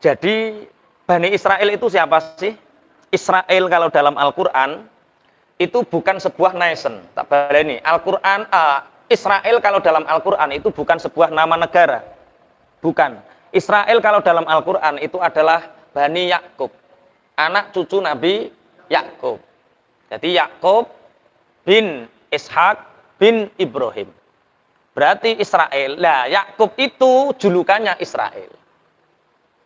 Jadi Bani Israel itu siapa sih? Israel kalau dalam Al-Quran itu bukan sebuah nation. Tak baleni. Al-Quran Israel kalau dalam Al-Quran itu bukan sebuah nama negara. Bukan. Israel kalau dalam Al-Quran itu adalah Bani Yakub, anak cucu Nabi Yakub. Jadi Yakub bin Ishak bin Ibrahim. Berarti Israel. Lah Yakub itu julukannya Israel.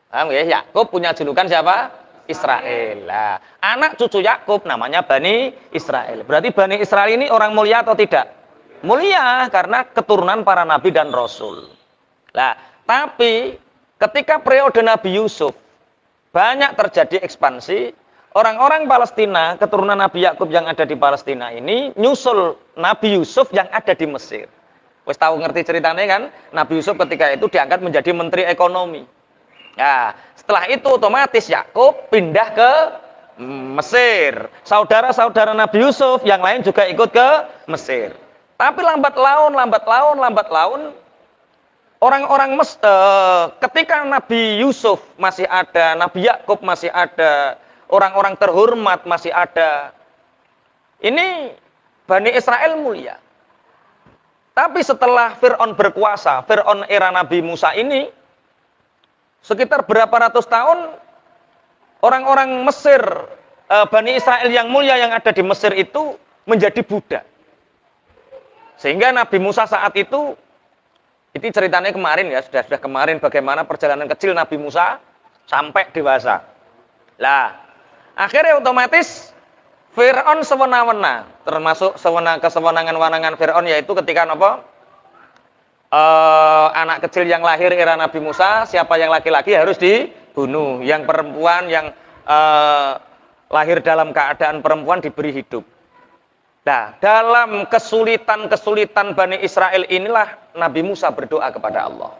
Paham ya? Yakub punya julukan siapa? Israel. Lah, anak cucu Yakub namanya Bani Israel. Berarti Bani Israel ini orang mulia atau tidak? Mulia karena keturunan para nabi dan rasul. Lah, tapi ketika periode Nabi Yusuf banyak terjadi ekspansi, orang-orang Palestina, keturunan Nabi Yakub yang ada di Palestina ini nyusul Nabi Yusuf yang ada di Mesir. Wes tahu ngerti ceritanya kan? Nabi Yusuf ketika itu diangkat menjadi menteri ekonomi. Nah, setelah itu otomatis Yakub pindah ke Mesir. Saudara-saudara Nabi Yusuf yang lain juga ikut ke Mesir. Tapi lambat laun, orang-orang ketika Nabi Yusuf masih ada, Nabi Yakub masih ada, orang-orang terhormat masih ada. Ini Bani Israel mulia. Tapi setelah Fir'aun berkuasa, Fir'aun era Nabi Musa ini, sekitar berapa ratus tahun, orang-orang Mesir, Bani Israel yang mulia yang ada di Mesir itu menjadi budak. Sehingga Nabi Musa saat itu ceritanya kemarin ya, sudah kemarin bagaimana perjalanan kecil Nabi Musa sampai dewasa. Lah, akhirnya otomatis Fir'aun sewenang-wenang, termasuk kesewenangan-wenangan Fir'aun yaitu ketika anak kecil yang lahir era Nabi Musa, siapa yang laki-laki harus dibunuh, yang perempuan yang lahir dalam keadaan perempuan diberi hidup. Nah, dalam kesulitan Bani Israel inilah Nabi Musa berdoa kepada Allah.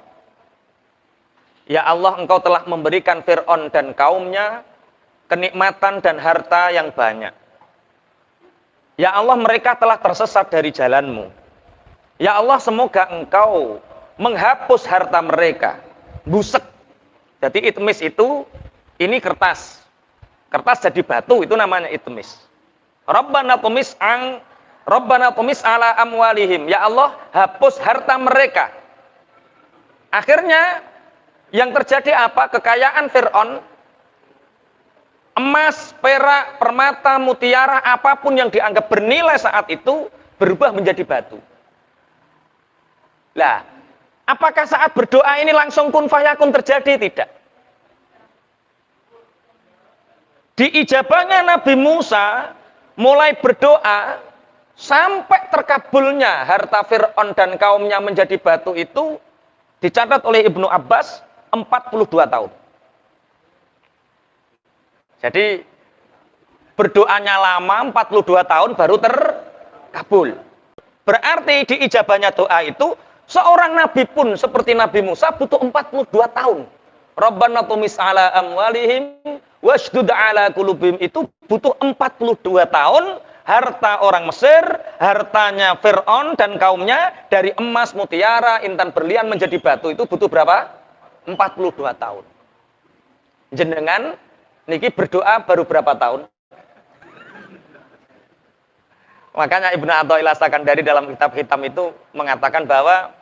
Ya Allah, Engkau telah memberikan Fir'aun dan kaumnya kenikmatan dan harta yang banyak. Ya Allah, mereka telah tersesat dari jalan-Mu. Ya Allah, semoga Engkau menghapus harta mereka. Busek. Jadi itmis itu, ini kertas. Kertas jadi batu, itu namanya itmis. Rabbana tumis ala amwalihim. Ya Allah, hapus harta mereka. Akhirnya, yang terjadi apa? Kekayaan Fir'aun, emas, perak, permata, mutiara, apapun yang dianggap bernilai saat itu berubah menjadi batu. Lah, apakah saat berdoa ini langsung kun fayakun terjadi? Tidak. Diijabahnya Nabi Musa mulai berdoa sampai terkabulnya harta Fir'aun dan kaumnya menjadi batu itu dicatat oleh Ibnu Abbas 42 tahun. Jadi berdoanya lama 42 tahun baru terkabul. Berarti diijabahnya doa itu seorang nabi pun seperti Nabi Musa butuh 42 tahun. Rabbana tumis ala amwalihim washdud ala qulubihim itu butuh 42 tahun. Harta orang Mesir, hartanya Fir'aun dan kaumnya dari emas, mutiara, intan berlian menjadi batu itu butuh berapa? 42 tahun. Jenengan niki berdoa baru berapa tahun? Makanya Ibnu Athaillah Sakandari dalam kitab hitam itu mengatakan bahwa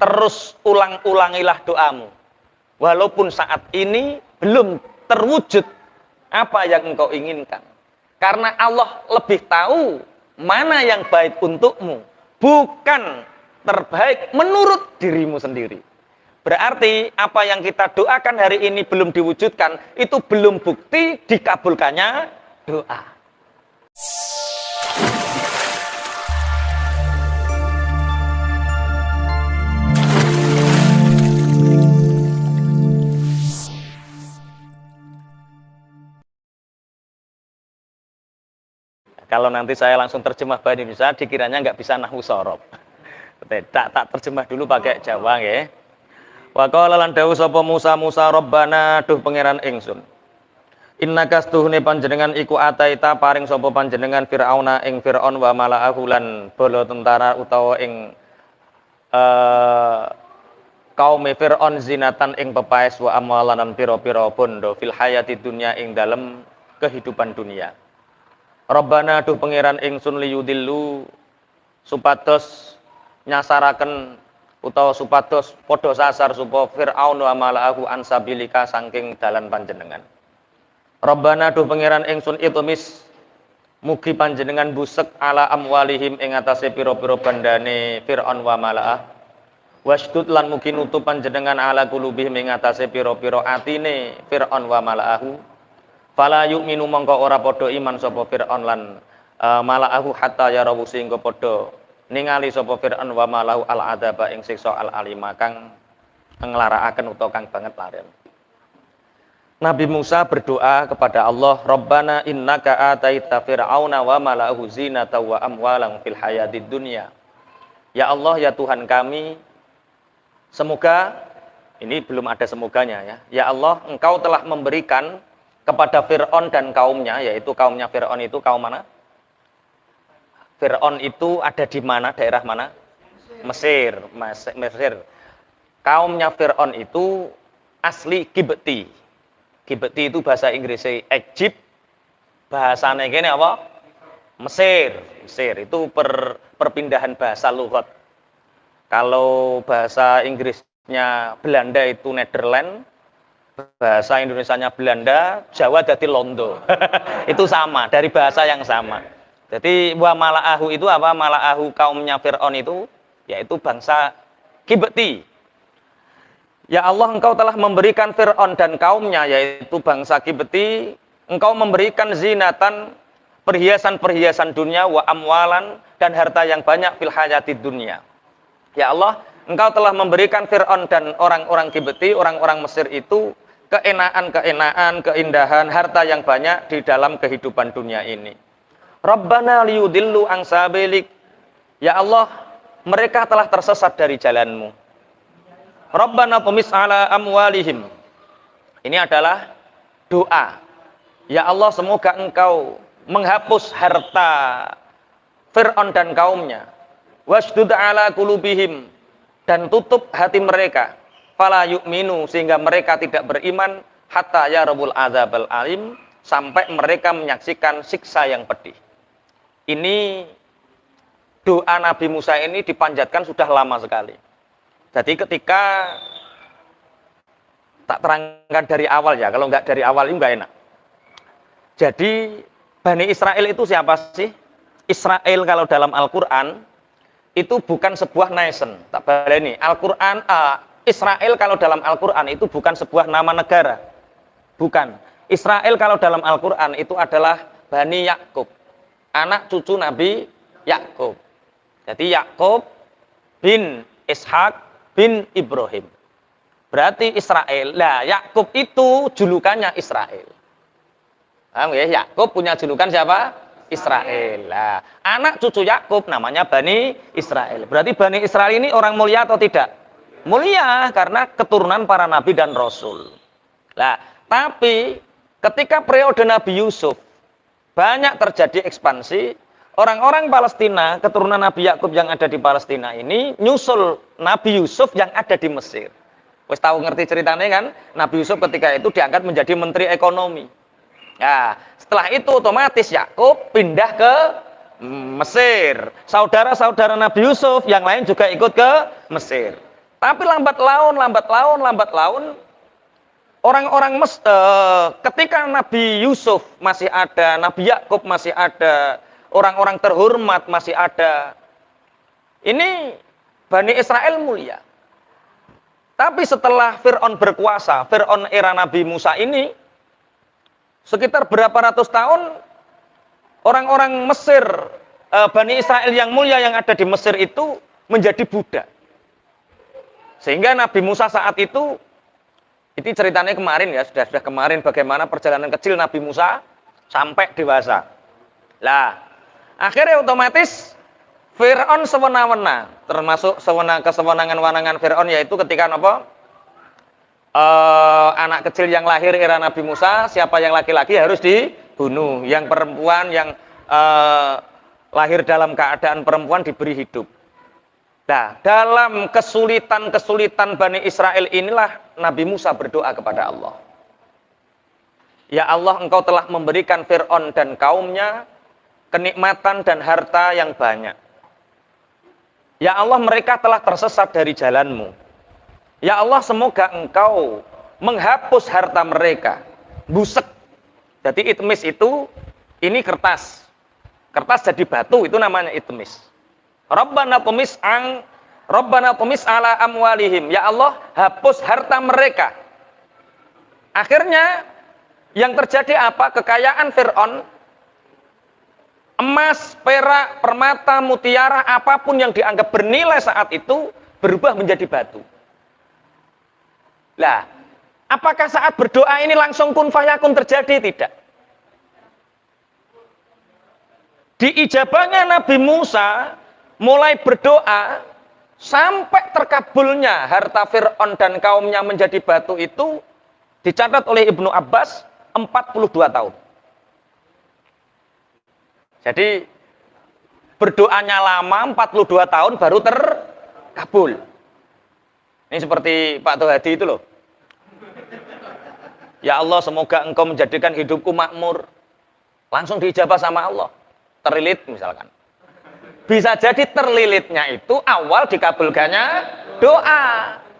terus ulang-ulangilah doamu. Walaupun saat ini belum terwujud apa yang engkau inginkan. Karena Allah lebih tahu mana yang baik untukmu. Bukan terbaik menurut dirimu sendiri. Berarti apa yang kita doakan hari ini belum diwujudkan, itu belum bukti dikabulkannya doa. Kalau nanti saya langsung terjemah bahasa Indonesia, dikiranya nggak bisa nahwu sorob. Tak terjemah dulu pakai Jawa ya. Wa qala lan dawuh sapa Musa Rabbana duh pangeran ingsun. Innaka stuhne panjenengan iku ataita paring sapa panjenengan Firauna ing Firaun wa mala'ahu lan bala tentara utawa ing kaum Fir'aun zinatan ing pepaes wa amwalan piro-piro bondo fil hayati dunya ing dalem kehidupan dunia. Rabbana duh pangeran ingsun liyudillu supados nyasaraken utawa supados padha sasar supa Fir'aun wa mala'ahu ansabilika saking dalan panjenengan. Rabbana duh pangeran ingsun itumis mugi panjenengan busek ala amwalihim ing atase pira-pira bandane Fir'aun wa mala'ah. Wasdud lan mugi nutup panjenengan ala kulubihim ing atase pira-pira atine Fir'aun wa mala'ahu. Fala yu'minu mongko ora padha iman sapa Fir'aun lan mala'ahu hatta yarawu sehingga padha ningali sapa Fir'aun wa mala'ahu al-adzaba ing siksa al-alima kang nglarakaken utawa kang banget laren. Nabi Musa berdoa kepada Allah, Rabbana innaka ataita fir'auna wa mala'ahu zinata wa amwalan fil hayatid dunya. Ya Allah, ya Tuhan kami, semoga, ini belum ada semoganya ya. Ya Allah, Engkau telah memberikan kepada Fir'aun dan kaumnya, yaitu kaumnya Fir'aun itu kaum mana? Fir'aun itu ada di mana? Daerah mana? Mesir. Mesir. Kaumnya Fir'aun itu asli Kibti. Kibti itu bahasa Inggrisnya Egypt, bahasanya gini apa? Mesir. Mesir itu perpindahan bahasa lughat. Kalau bahasa Inggrisnya Belanda itu Netherlands, bahasa Indonesianya Belanda, Jawa jadi Londo. Itu sama, dari bahasa yang sama. Jadi wa mala'ahu itu apa? Mala'ahu kaumnya Fir'aun itu yaitu bangsa Kibti. Ya Allah, Engkau telah memberikan Fir'aun dan kaumnya yaitu bangsa Kibti, Engkau memberikan zinatan perhiasan-perhiasan dunia wa amwalan dan harta yang banyak fil hayatid dunia. Ya Allah, Engkau telah memberikan Fir'aun dan orang-orang Kibti, orang-orang Mesir itu keenaan-keenaan, keindahan, harta yang banyak di dalam kehidupan dunia ini. Rabbana liyudillu an sabilik. Ya Allah, mereka telah tersesat dari jalanmu. Rabbana tumis ala amwalihim. Ini adalah doa. Ya Allah, semoga Engkau menghapus harta Fir'aun dan kaumnya. Wasdud ala kulubihim, dan tutup hati mereka. Fala yu'minu, sehingga mereka tidak beriman hatta yarabul adzabal alim, sampai mereka menyaksikan siksa yang pedih. Ini doa Nabi Musa ini dipanjatkan sudah lama sekali. Jadi ketika tak terangkan dari awal ya, kalau enggak dari awal ini enggak enak. Jadi Bani Israel itu siapa sih? Israel kalau dalam Al-Quran itu bukan sebuah nation. Tak baleni. Al-Quran Israel kalau dalam Al-Quran itu bukan sebuah nama negara. Bukan. Israel kalau dalam Al-Quran itu adalah Bani Yakub. Anak cucu Nabi Yakub. Jadi Yakub bin Ishak bin Ibrahim. Berarti Israel. Lah Yakub itu julukannya Israel. Paham ya? Yakub punya julukan siapa? Israel. Lah, anak cucu Yakub namanya Bani Israel. Berarti Bani Israel ini orang mulia atau tidak? Mulia karena keturunan para nabi dan rasul. Nah, tapi ketika periode Nabi Yusuf banyak terjadi ekspansi, orang-orang Palestina, keturunan Nabi Yakub yang ada di Palestina ini nyusul Nabi Yusuf yang ada di Mesir. Wes tahu ngerti ceritanya kan? Nabi Yusuf ketika itu diangkat menjadi menteri ekonomi. Nah, setelah itu otomatis Yakub pindah ke Mesir. Saudara-saudara Nabi Yusuf yang lain juga ikut ke Mesir. Tapi lambat laun, orang-orang ketika Nabi Yusuf masih ada, Nabi Yakub masih ada, orang-orang terhormat masih ada. Ini Bani Israel mulia. Tapi setelah Fir'aun berkuasa, Fir'aun era Nabi Musa ini, sekitar berapa ratus tahun, orang-orang Mesir, Bani Israel yang mulia yang ada di Mesir itu menjadi budak. Sehingga Nabi Musa saat itu ceritanya kemarin ya, sudah kemarin bagaimana perjalanan kecil Nabi Musa sampai dewasa. Lah, akhirnya otomatis Fir'aun sewenang-wenang, termasuk kesewenangan-wenangan Fir'aun yaitu ketika apa? Anak kecil yang lahir era Nabi Musa, siapa yang laki-laki harus dibunuh, yang perempuan yang lahir dalam keadaan perempuan diberi hidup. Nah, dalam kesulitan-kesulitan Bani Israel inilah Nabi Musa berdoa kepada Allah. Ya Allah, Engkau telah memberikan Fir'aun dan kaumnya kenikmatan dan harta yang banyak. Ya Allah, mereka telah tersesat dari jalan-Mu. Ya Allah, semoga Engkau menghapus harta mereka. Busek. Jadi itmis itu, ini kertas. Kertas jadi batu, itu namanya itmis. Rabbana tumis ala amwalihim. Ya Allah, hapus harta mereka. Akhirnya yang terjadi apa? Kekayaan Fir'aun, emas, perak, permata, mutiara, apapun yang dianggap bernilai saat itu berubah menjadi batu. Lah, apakah saat berdoa ini langsung kun fayakun terjadi? Tidak. Diijabahnya Nabi Musa mulai berdoa sampai terkabulnya harta Fir'aun dan kaumnya menjadi batu itu dicatat oleh Ibnu Abbas 42 tahun. Jadi berdoanya lama 42 tahun baru terkabul. Ini seperti Pak Tohadi itu loh. Ya Allah, semoga Engkau menjadikan hidupku makmur. Langsung diijabah sama Allah. Terlilit misalkan. Bisa jadi terlilitnya itu awal dikabulkannya doa.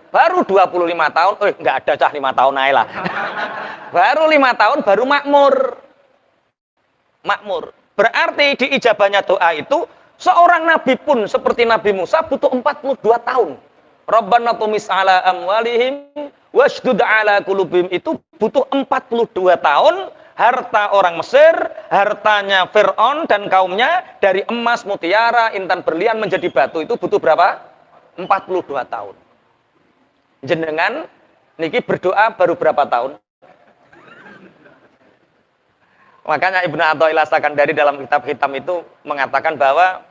Baru 25 tahun, enggak ada cah 5 tahun aja lah. Baru 5 tahun baru makmur. Makmur. Berarti diijabahnya doa itu seorang nabi pun seperti Nabi Musa butuh 42 tahun. Rabbana tumis ala amwalihim washdud ala qulubihim itu butuh 42 tahun. Harta orang Mesir, hartanya Fir'aun dan kaumnya dari emas, mutiara, intan berlian menjadi batu itu butuh berapa? 42 tahun. Jenengan niki berdoa baru berapa tahun? Makanya Ibnu Athaillah Sakandari dalam kitab Hitam itu mengatakan bahwa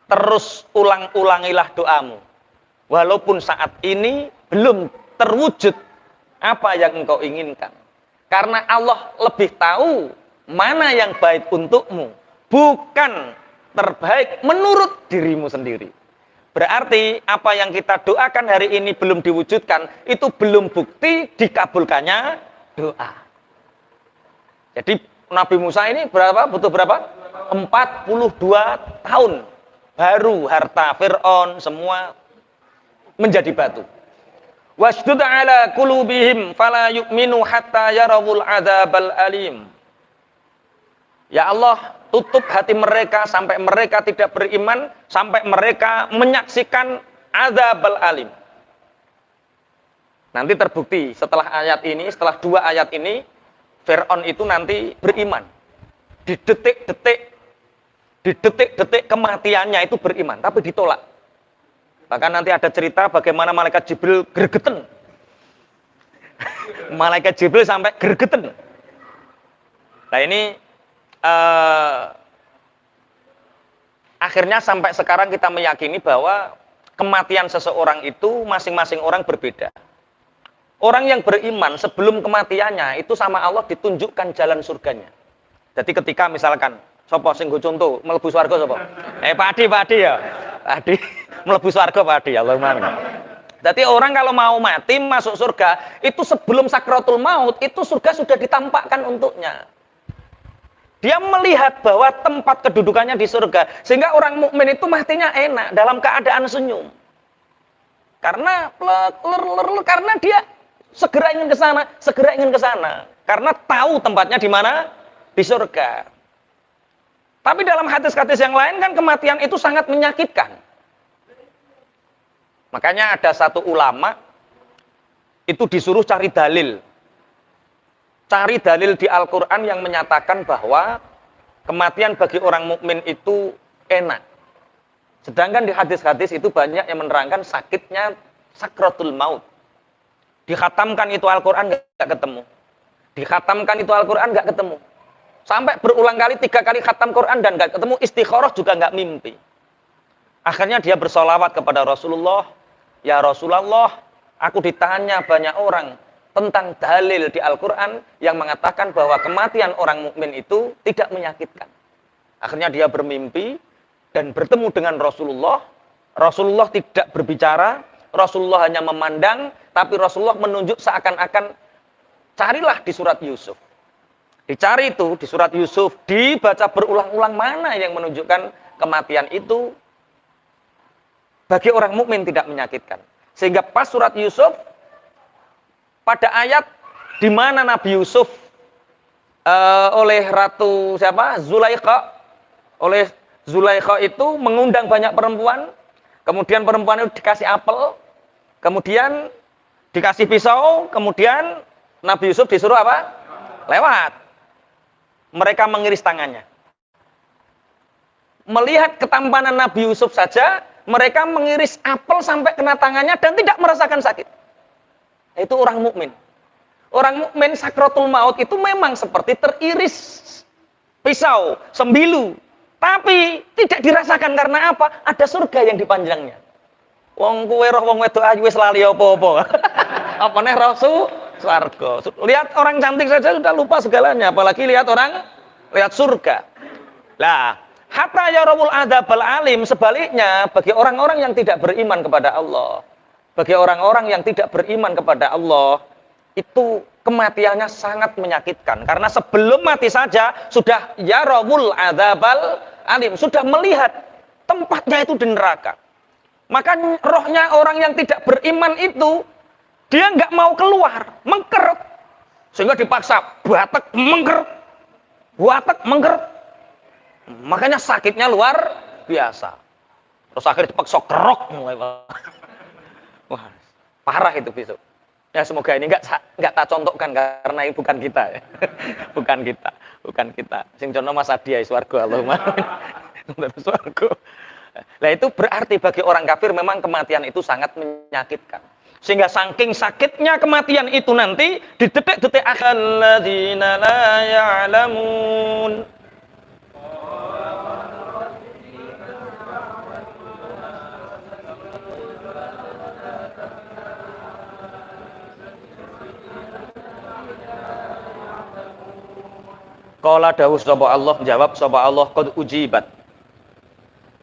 terus ulang-ulangilah doamu. Walaupun saat ini belum terwujud apa yang engkau inginkan. Karena Allah lebih tahu mana yang baik untukmu, bukan terbaik menurut dirimu sendiri. Berarti apa yang kita doakan hari ini belum diwujudkan, itu belum bukti dikabulkannya doa. Jadi Nabi Musa ini butuh berapa? 42 tahun. Baru harta Fir'aun semua menjadi batu. Washdud ala qulubihim fala yu'minu hatta yarawul adzabal alim. Ya Allah, tutup hati mereka sampai mereka tidak beriman, sampai mereka menyaksikan adzabal alim. Nanti terbukti setelah ayat ini, setelah 2 ayat ini, Fir'aun itu nanti beriman. Di detik-detik kematiannya itu beriman, tapi ditolak. Bahkan nanti ada cerita bagaimana malaikat Jibril gregeten. Malaikat Jibril sampai gregeten. Nah ini akhirnya sampai sekarang kita meyakini bahwa kematian seseorang itu masing-masing orang berbeda. Orang yang beriman sebelum kematiannya itu sama Allah ditunjukkan jalan surganya. Jadi ketika misalkan sapa sing nggo contoh mlebu swarga sapa? Pak Adi ya. Pak Adi mlebu swarga Pak Adi, Allahumma amin. Jadi orang kalau mau mati masuk surga, itu sebelum sakratul maut itu surga sudah ditampakkan untuknya. Dia melihat bahwa tempat kedudukannya di surga, sehingga orang mukmin itu matinya enak dalam keadaan senyum. Karena karena dia segera ingin ke sana, karena tahu tempatnya di mana? Di surga. Tapi dalam hadis-hadis yang lain kan kematian itu sangat menyakitkan. Makanya ada satu ulama itu disuruh cari dalil. Cari dalil di Al-Qur'an yang menyatakan bahwa kematian bagi orang mukmin itu enak. Sedangkan di hadis-hadis itu banyak yang menerangkan sakitnya sakratul maut. Dikhatamkan itu Al-Qur'an enggak ketemu. Dikhatamkan itu Al-Qur'an enggak ketemu. Sampai berulang kali 3 kali khatam Quran dan enggak ketemu, istikharah juga enggak mimpi. Akhirnya dia bersolawat kepada Rasulullah, ya Rasulullah, aku ditanya banyak orang tentang dalil di Al-Quran yang mengatakan bahwa kematian orang mukmin itu tidak menyakitkan. Akhirnya dia bermimpi dan bertemu dengan Rasulullah. Rasulullah tidak berbicara, Rasulullah hanya memandang, tapi Rasulullah menunjuk seakan-akan carilah di surat Yusuf. Dicari itu di surat Yusuf, dibaca berulang-ulang mana yang menunjukkan kematian itu bagi orang mukmin tidak menyakitkan. Sehingga pas surat Yusuf, pada ayat di mana Nabi Yusuf oleh Ratu siapa? Zulaikha. Oleh Zulaikha itu mengundang banyak perempuan, kemudian perempuan itu dikasih apel, kemudian dikasih pisau, kemudian Nabi Yusuf disuruh apa? Lewat. Mereka mengiris tangannya. Melihat ketampanan Nabi Yusuf saja, mereka mengiris apel sampai kena tangannya dan tidak merasakan sakit. Itu orang mukmin. Orang mukmin sakratul maut itu memang seperti teriris pisau, sembilu, tapi tidak dirasakan karena apa? Ada surga yang dipanjangnya. Wong kowe roh wong wedok ayu wis lali apa-apa. Apa neh roh swarga. Lihat orang cantik saja sudah lupa segalanya, apalagi lihat surga. Lah, hatta yarawul adzabal alim, sebaliknya bagi orang-orang yang tidak beriman kepada Allah, bagi orang-orang yang tidak beriman kepada Allah, itu kematiannya sangat menyakitkan karena sebelum mati saja sudah yarawul adzabal alim, sudah melihat tempatnya itu di neraka. Maka rohnya orang yang tidak beriman itu dia nggak mau keluar, mengkeret, sehingga dipaksa batek mengkeret, makanya sakitnya luar biasa. Terus akhirnya dipaksa kerok mulai. Wah, parah itu besok. Ya semoga ini nggak tak contohkan karena ini bukan kita ya. bukan kita. Sing jono Mas Adia swarga Allahumma. Swarga. Nah itu berarti bagi orang kafir memang kematian itu sangat menyakitkan. Sehingga saking sakitnya kematian itu nanti di detik-detik akhir alladzina la ya'lamun. Qala dawuh sapa Allah, jawab sapa Allah, qad ujibat.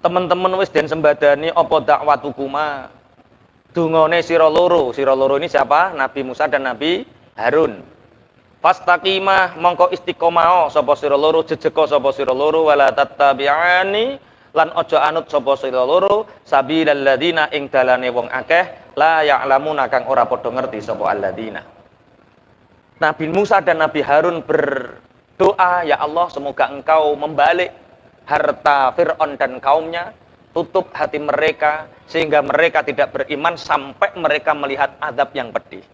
Teman-teman wis den sembadani apa dakwatukuma. Dungane sira loro ini siapa? Nabi Musa dan Nabi Harun. Fastaqimah mongko istiqomah sapa sira loro, jejeka sapa sira loro, wala tattabi'ani lan aja anut sapa sira loro sabilal ladzina ing dalane wong akeh la ya'lamuna kang ora padha ngerti sapa alladzina. Nabi Musa dan Nabi Harun berdoa, ya Allah semoga engkau membalik harta Fir'aun dan kaumnya, tutup hati mereka sehingga mereka tidak beriman sampai mereka melihat azab yang pedih.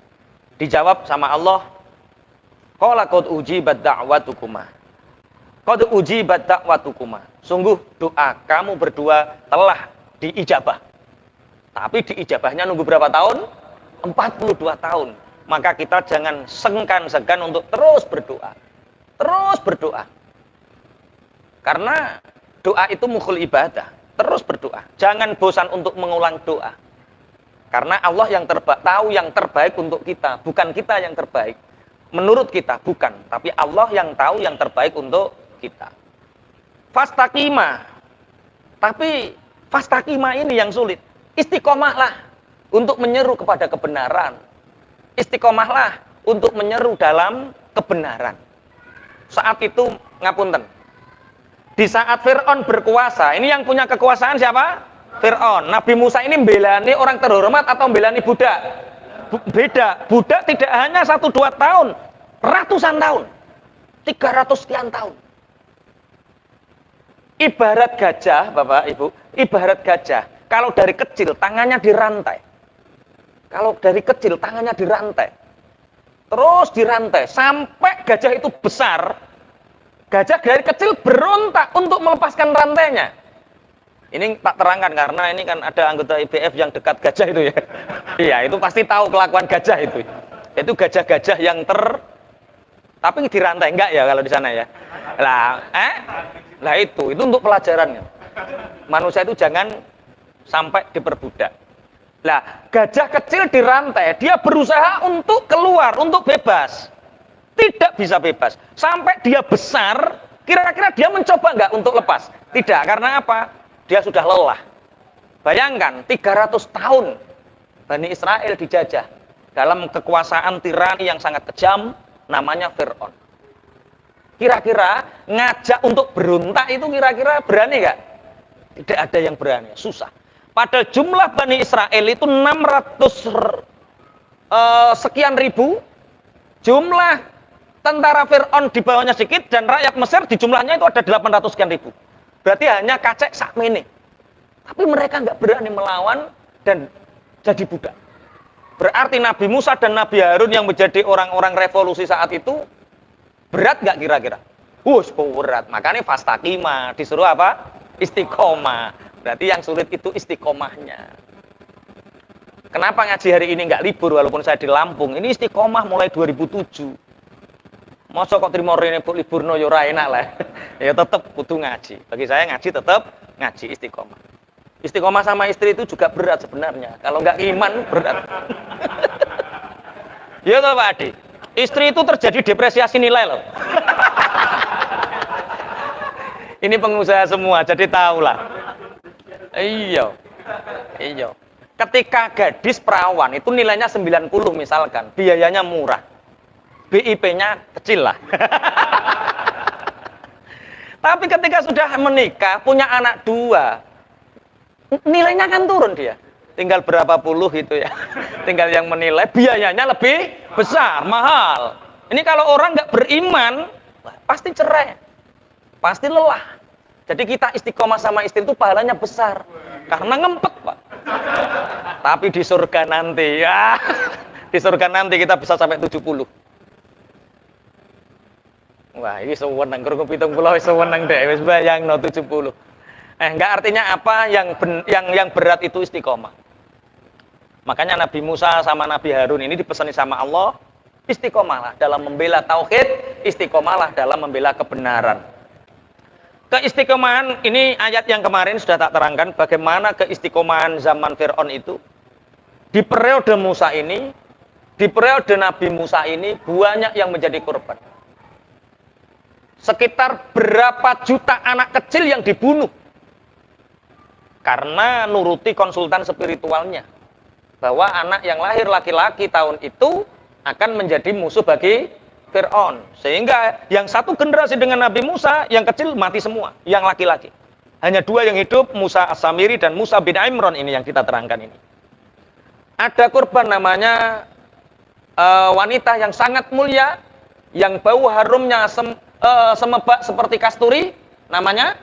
Dijawab sama Allah, qala qad ujibat da'watukuma. Qad ujibat da'watukuma. Sungguh doa kamu berdua telah diijabah. Tapi diijabahnya nunggu berapa tahun? 42 tahun. Maka kita jangan sengkan-sengkan untuk terus berdoa. Terus berdoa. Karena doa itu mukhul ibadah. Terus berdoa. Jangan bosan untuk mengulang doa. Karena Allah yang tahu yang terbaik untuk kita. Bukan kita yang terbaik. Menurut kita, bukan. Tapi Allah yang tahu yang terbaik untuk kita. Fastaqimah. Tapi fastaqimah ini yang sulit. Istiqomahlah untuk menyeru kepada kebenaran. Istiqomahlah untuk menyeru dalam kebenaran. Saat itu, ngapunten. Di saat Fir'aun berkuasa, ini yang punya kekuasaan siapa? Fir'aun. Nabi Musa ini membelani orang terhormat atau membelani budak? Beda. Budak tidak hanya 1-2 tahun, ratusan tahun. 300 sekian tahun. Ibarat gajah, Bapak, Ibu, ibarat gajah. Kalau dari kecil, tangannya dirantai. Kalau dari kecil, tangannya dirantai. Terus dirantai, sampai gajah itu besar. Gajah dari kecil berontak untuk melepaskan rantainya. Ini tak terangkan karena ini kan ada anggota IBF yang dekat gajah itu ya. Iya, itu pasti tahu kelakuan gajah itu. Itu gajah-gajah yang tapi dirantai enggak ya kalau di sana ya. Lah itu untuk pelajarannya. Manusia itu jangan sampai diperbudak. Lah, gajah kecil dirantai, dia berusaha untuk keluar, untuk bebas. Tidak bisa bebas. Sampai dia besar, kira-kira dia mencoba enggak untuk lepas? Tidak, karena apa? Dia sudah lelah. Bayangkan 300 tahun Bani Israel dijajah dalam kekuasaan tirani yang sangat kejam namanya Fir'aun. Kira-kira ngajak untuk berontak itu kira-kira berani nggak? Tidak ada yang berani, susah. Padahal jumlah Bani Israel itu 600 sekian ribu. Jumlah tentara Fir'aun di bawahnya sedikit dan rakyat Mesir di jumlahnya itu ada 800 sekian ribu. Berarti hanya kacek sakmene. Tapi mereka nggak berani melawan dan jadi budak. Berarti Nabi Musa dan Nabi Harun yang menjadi orang-orang revolusi saat itu berat nggak kira-kira? Berat. Makanya fastaqima disuruh apa? Istiqomah. Berarti yang sulit itu istiqomahnya. Kenapa ngaji hari ini nggak libur walaupun saya di Lampung? Ini istiqomah mulai 2007. Masa kok terima rene libur no yo ora enak lah. Ya tetap kudu ngaji. Bagi saya ngaji tetap ngaji istiqomah. Istiqomah sama istri itu juga berat sebenarnya. Kalau nggak iman berat. Ya toh Pak Adi. Istri itu terjadi depresiasi nilai loh. Ini pengusaha semua jadi tahu lah. Iya. Ketika gadis perawan itu nilainya 90 misalkan, biayanya murah. BIP-nya kecil lah. Tapi ketika sudah menikah, punya anak 2, nilainya kan turun dia. Tinggal berapa puluh gitu ya. Tinggal yang menilai, biayanya lebih besar, mahal. Ini kalau orang nggak beriman, pasti cerai. Pasti lelah. Jadi kita istiqomah sama istri itu pahalanya besar. Karena ngempet, Pak. Tapi di surga nanti, ya. Di surga nanti kita bisa sampai 70. Wah, ini sewenang, kurang 70 sewenang deh, wis bayangno 70. Enggak artinya apa yang berat itu istiqomah. Makanya Nabi Musa sama Nabi Harun ini dipesani sama Allah, istiqomahlah dalam membela tauhid, istiqomahlah dalam membela kebenaran. Keistiqomahan ini ayat yang kemarin sudah tak terangkan bagaimana keistiqomahan zaman Fir'aun itu. Di periode Musa ini, di periode Nabi Musa ini banyak yang menjadi korban. Sekitar berapa juta anak kecil yang dibunuh karena nuruti konsultan spiritualnya bahwa anak yang lahir laki-laki tahun itu akan menjadi musuh bagi Fir'aun. Sehingga yang satu generasi dengan Nabi Musa, yang kecil mati semua, yang laki-laki. Hanya 2 yang hidup, Musa As-Samiri dan Musa bin Imran ini yang kita terangkan ini. Ada korban namanya wanita yang sangat mulia, yang bau harumnya semerbak seperti kasturi, namanya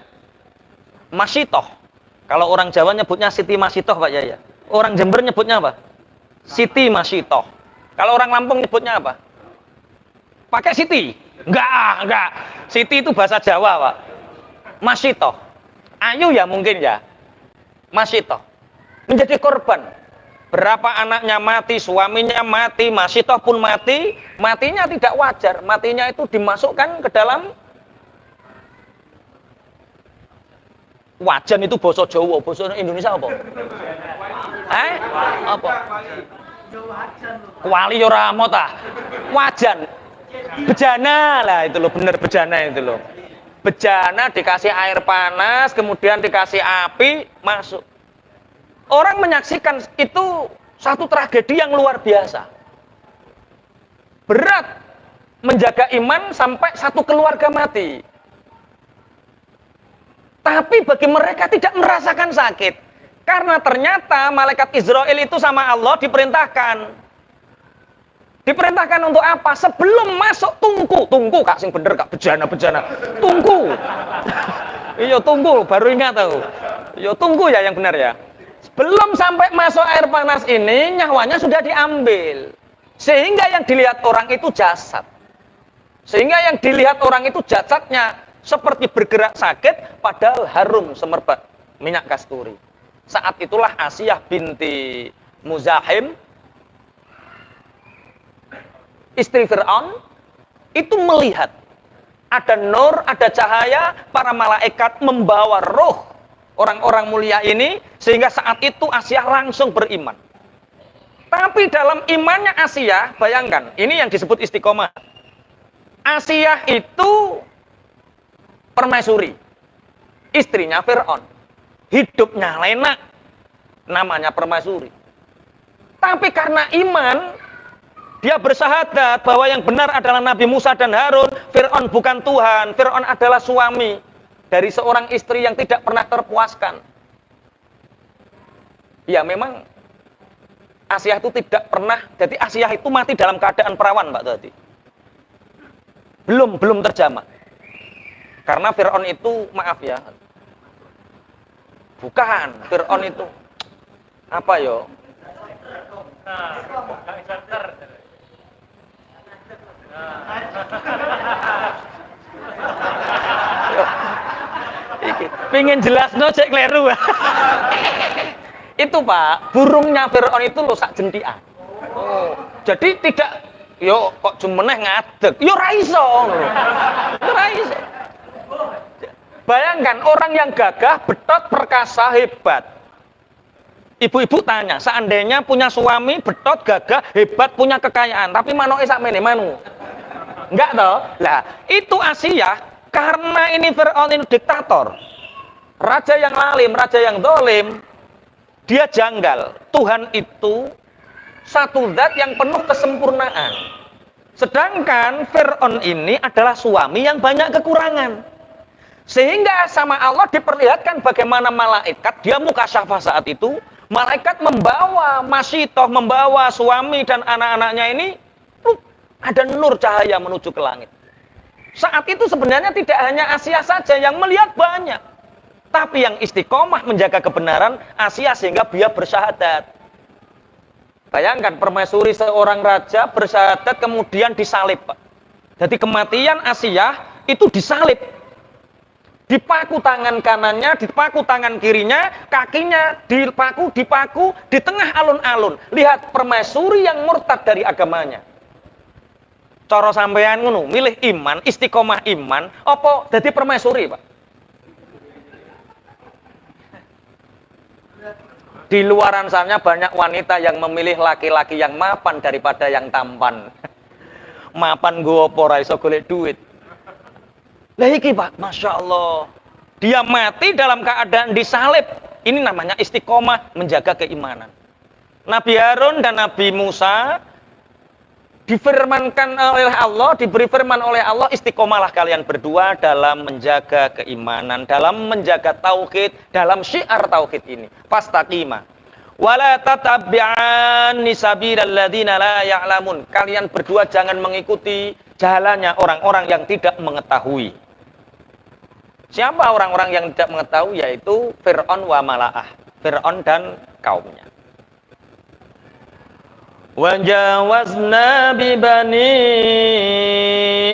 Masyitoh. Kalau orang Jawa nyebutnya Siti Masyitoh Pak Yaya. Orang Jember nyebutnya apa? Siti Masyitoh. Kalau orang Lampung nyebutnya apa? Pakai Siti? Enggak. Siti itu bahasa Jawa, Pak. Masyitoh. Ayu ya mungkin ya. Masyitoh. Menjadi korban. Berapa anaknya mati, suaminya mati, Masyitoh pun mati. Matinya tidak wajar. Matinya itu dimasukkan ke dalam wajan. Itu bahasa Jawa, bahasa Indonesia apa? Apa? Kuali ora mota. Wajan. Bejana lah itu loh, bener bejana itu loh. Bejana dikasih air panas, kemudian dikasih api, masuk. Orang menyaksikan itu satu tragedi yang luar biasa. Berat menjaga iman sampai satu keluarga mati. Tapi bagi mereka tidak merasakan sakit. Karena ternyata malaikat Israel itu sama Allah diperintahkan. Diperintahkan untuk apa? Sebelum masuk tunggu Kak, sing bener Kak, bejana. Tunggu. Iya tunggu, baru ingat tahu. Iya tunggu ya yang benar ya. Sebelum sampai masuk air panas ini, nyawanya sudah diambil. Sehingga yang dilihat orang itu jasad. Sehingga yang dilihat orang itu jasadnya seperti bergerak sakit, padahal harum semerbak minyak kasturi. Saat itulah Asiyah binti Muzahim, istri Fir'aun, itu melihat ada nur, ada cahaya, para malaikat membawa roh orang-orang mulia ini, sehingga saat itu Asiyah langsung beriman. Tapi dalam imannya Asiyah, bayangkan, ini yang disebut istiqomah. Asiyah itu permaisuri, istrinya Fir'aun, hidupnya enak, namanya permaisuri. Tapi karena iman, dia bersyahadat bahwa yang benar adalah Nabi Musa dan Harun, Fir'aun bukan Tuhan, Fir'aun adalah suami dari seorang istri yang tidak pernah terpuaskan. Ya memang Asiyah itu tidak pernah, jadi Asiyah itu mati dalam keadaan perawan, Mbak tadi. Belum terjamak. Karena Fir'aun itu, maaf ya, bukan, Fir'aun itu apa yo? Pengen jelas no cek kleru. Itu Pak, burungnya Fir'aun itu loh sak jentian. Oh, jadi tidak yo kok jumeneh ngadeg. Yo ra iso. Ra iso. Bayangkan orang yang gagah, betot, perkasa, hebat. Ibu-ibu tanya, seandainya punya suami betot, gagah, hebat, punya kekayaan, tapi manoke sakmene manu. Enggak toh? Lah, itu Asiyah karena ini Fir'aun ini diktator. Raja yang alim, raja yang dolim, dia janggal. Tuhan itu satu zat yang penuh kesempurnaan. Sedangkan Fir'aun ini adalah suami yang banyak kekurangan. Sehingga sama Allah diperlihatkan bagaimana malaikat, dia mukasyafah saat itu, malaikat membawa Masyitoh, membawa suami dan anak-anaknya ini, ada nur cahaya menuju ke langit. Saat itu sebenarnya tidak hanya Asiyah saja yang melihat banyak. Tapi yang istiqomah menjaga kebenaran Asiyah sehingga dia bersyahadat. Bayangkan permaisuri seorang raja bersyahadat kemudian disalib, Pak. Jadi kematian Asiyah itu disalib. Dipaku tangan kanannya, dipaku tangan kirinya, kakinya dipaku di tengah alun-alun. Lihat permaisuri yang murtad dari agamanya. Cara sampean ngono, milih iman, istiqomah iman, apa dadi permaisuri, Pak? Di luaran sana banyak wanita yang memilih laki-laki yang mapan daripada yang tampan. Mapan nggo apa ora iso golek duit. Lah iki Pak, Masya Allah, dia mati dalam keadaan disalib. Ini namanya istiqomah menjaga keimanan. Nabi Harun dan Nabi Musa difirmankan oleh Allah, diberi firman oleh Allah, istiqomahlah kalian berdua dalam menjaga keimanan, dalam menjaga tauhid, dalam syiar tauhid ini. Fastaqima wala tatabi'anni sabilal ladzina la ya'lamun. Kalian berdua jangan mengikuti jalannya orang-orang yang tidak mengetahui. Siapa orang-orang yang tidak mengetahui? Yaitu Fir'aun wa mala'ah, Fir'aun dan kaumnya. Wajawazna bi bani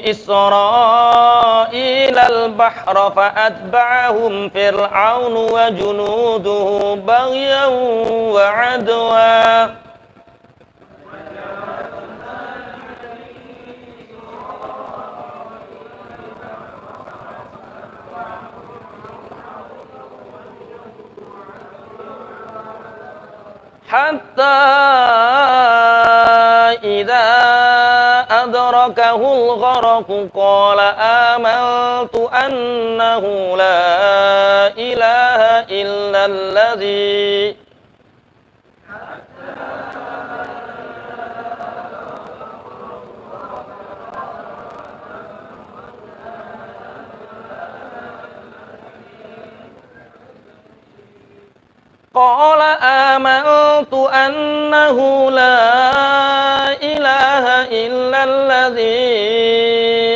Israil al-bahra fa'atba'ahum Fir'aun wa junuduhu baghyan wa 'adwa. Hatta idza adrakahul gharaqu qala amantu annahu la ilaha illalladzi Qala amantu annahu la ilaha illalladzi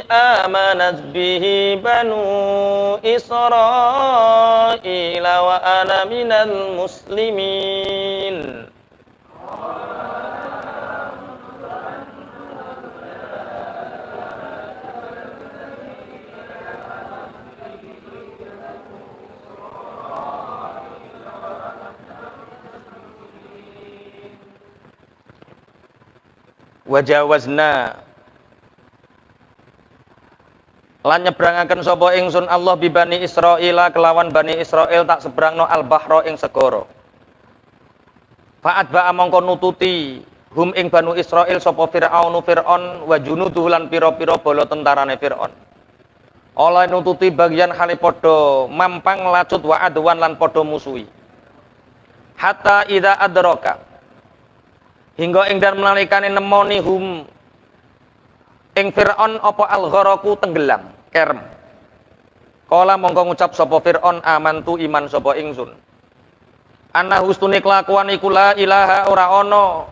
amanat bihi banu Israil wa ana minal muslimin. Wajawazna lan nyebrangaken sapa ingsun Allah bi bani Israila kelawan bani Israil tak sebrangno al-bahra ing segara. Fa'at ba'a mongko nututi hum ing banu Israil sapa Fir'aun wa junuduhu lan pira-pira bala tentarane Fir'aun. Oleh nututi bagian hale padha mampang lacut wa adwan lan padha musuhi. hatta idza adraka hingga ing dan menalikane nemoni hum ing Fir'aun apa al-gharaku tenggelam kerem. Kala mongko ngucap sapa Fir'aun amantu iman sapa ingsun ana hustune kelakuan iku la ilaha ora ana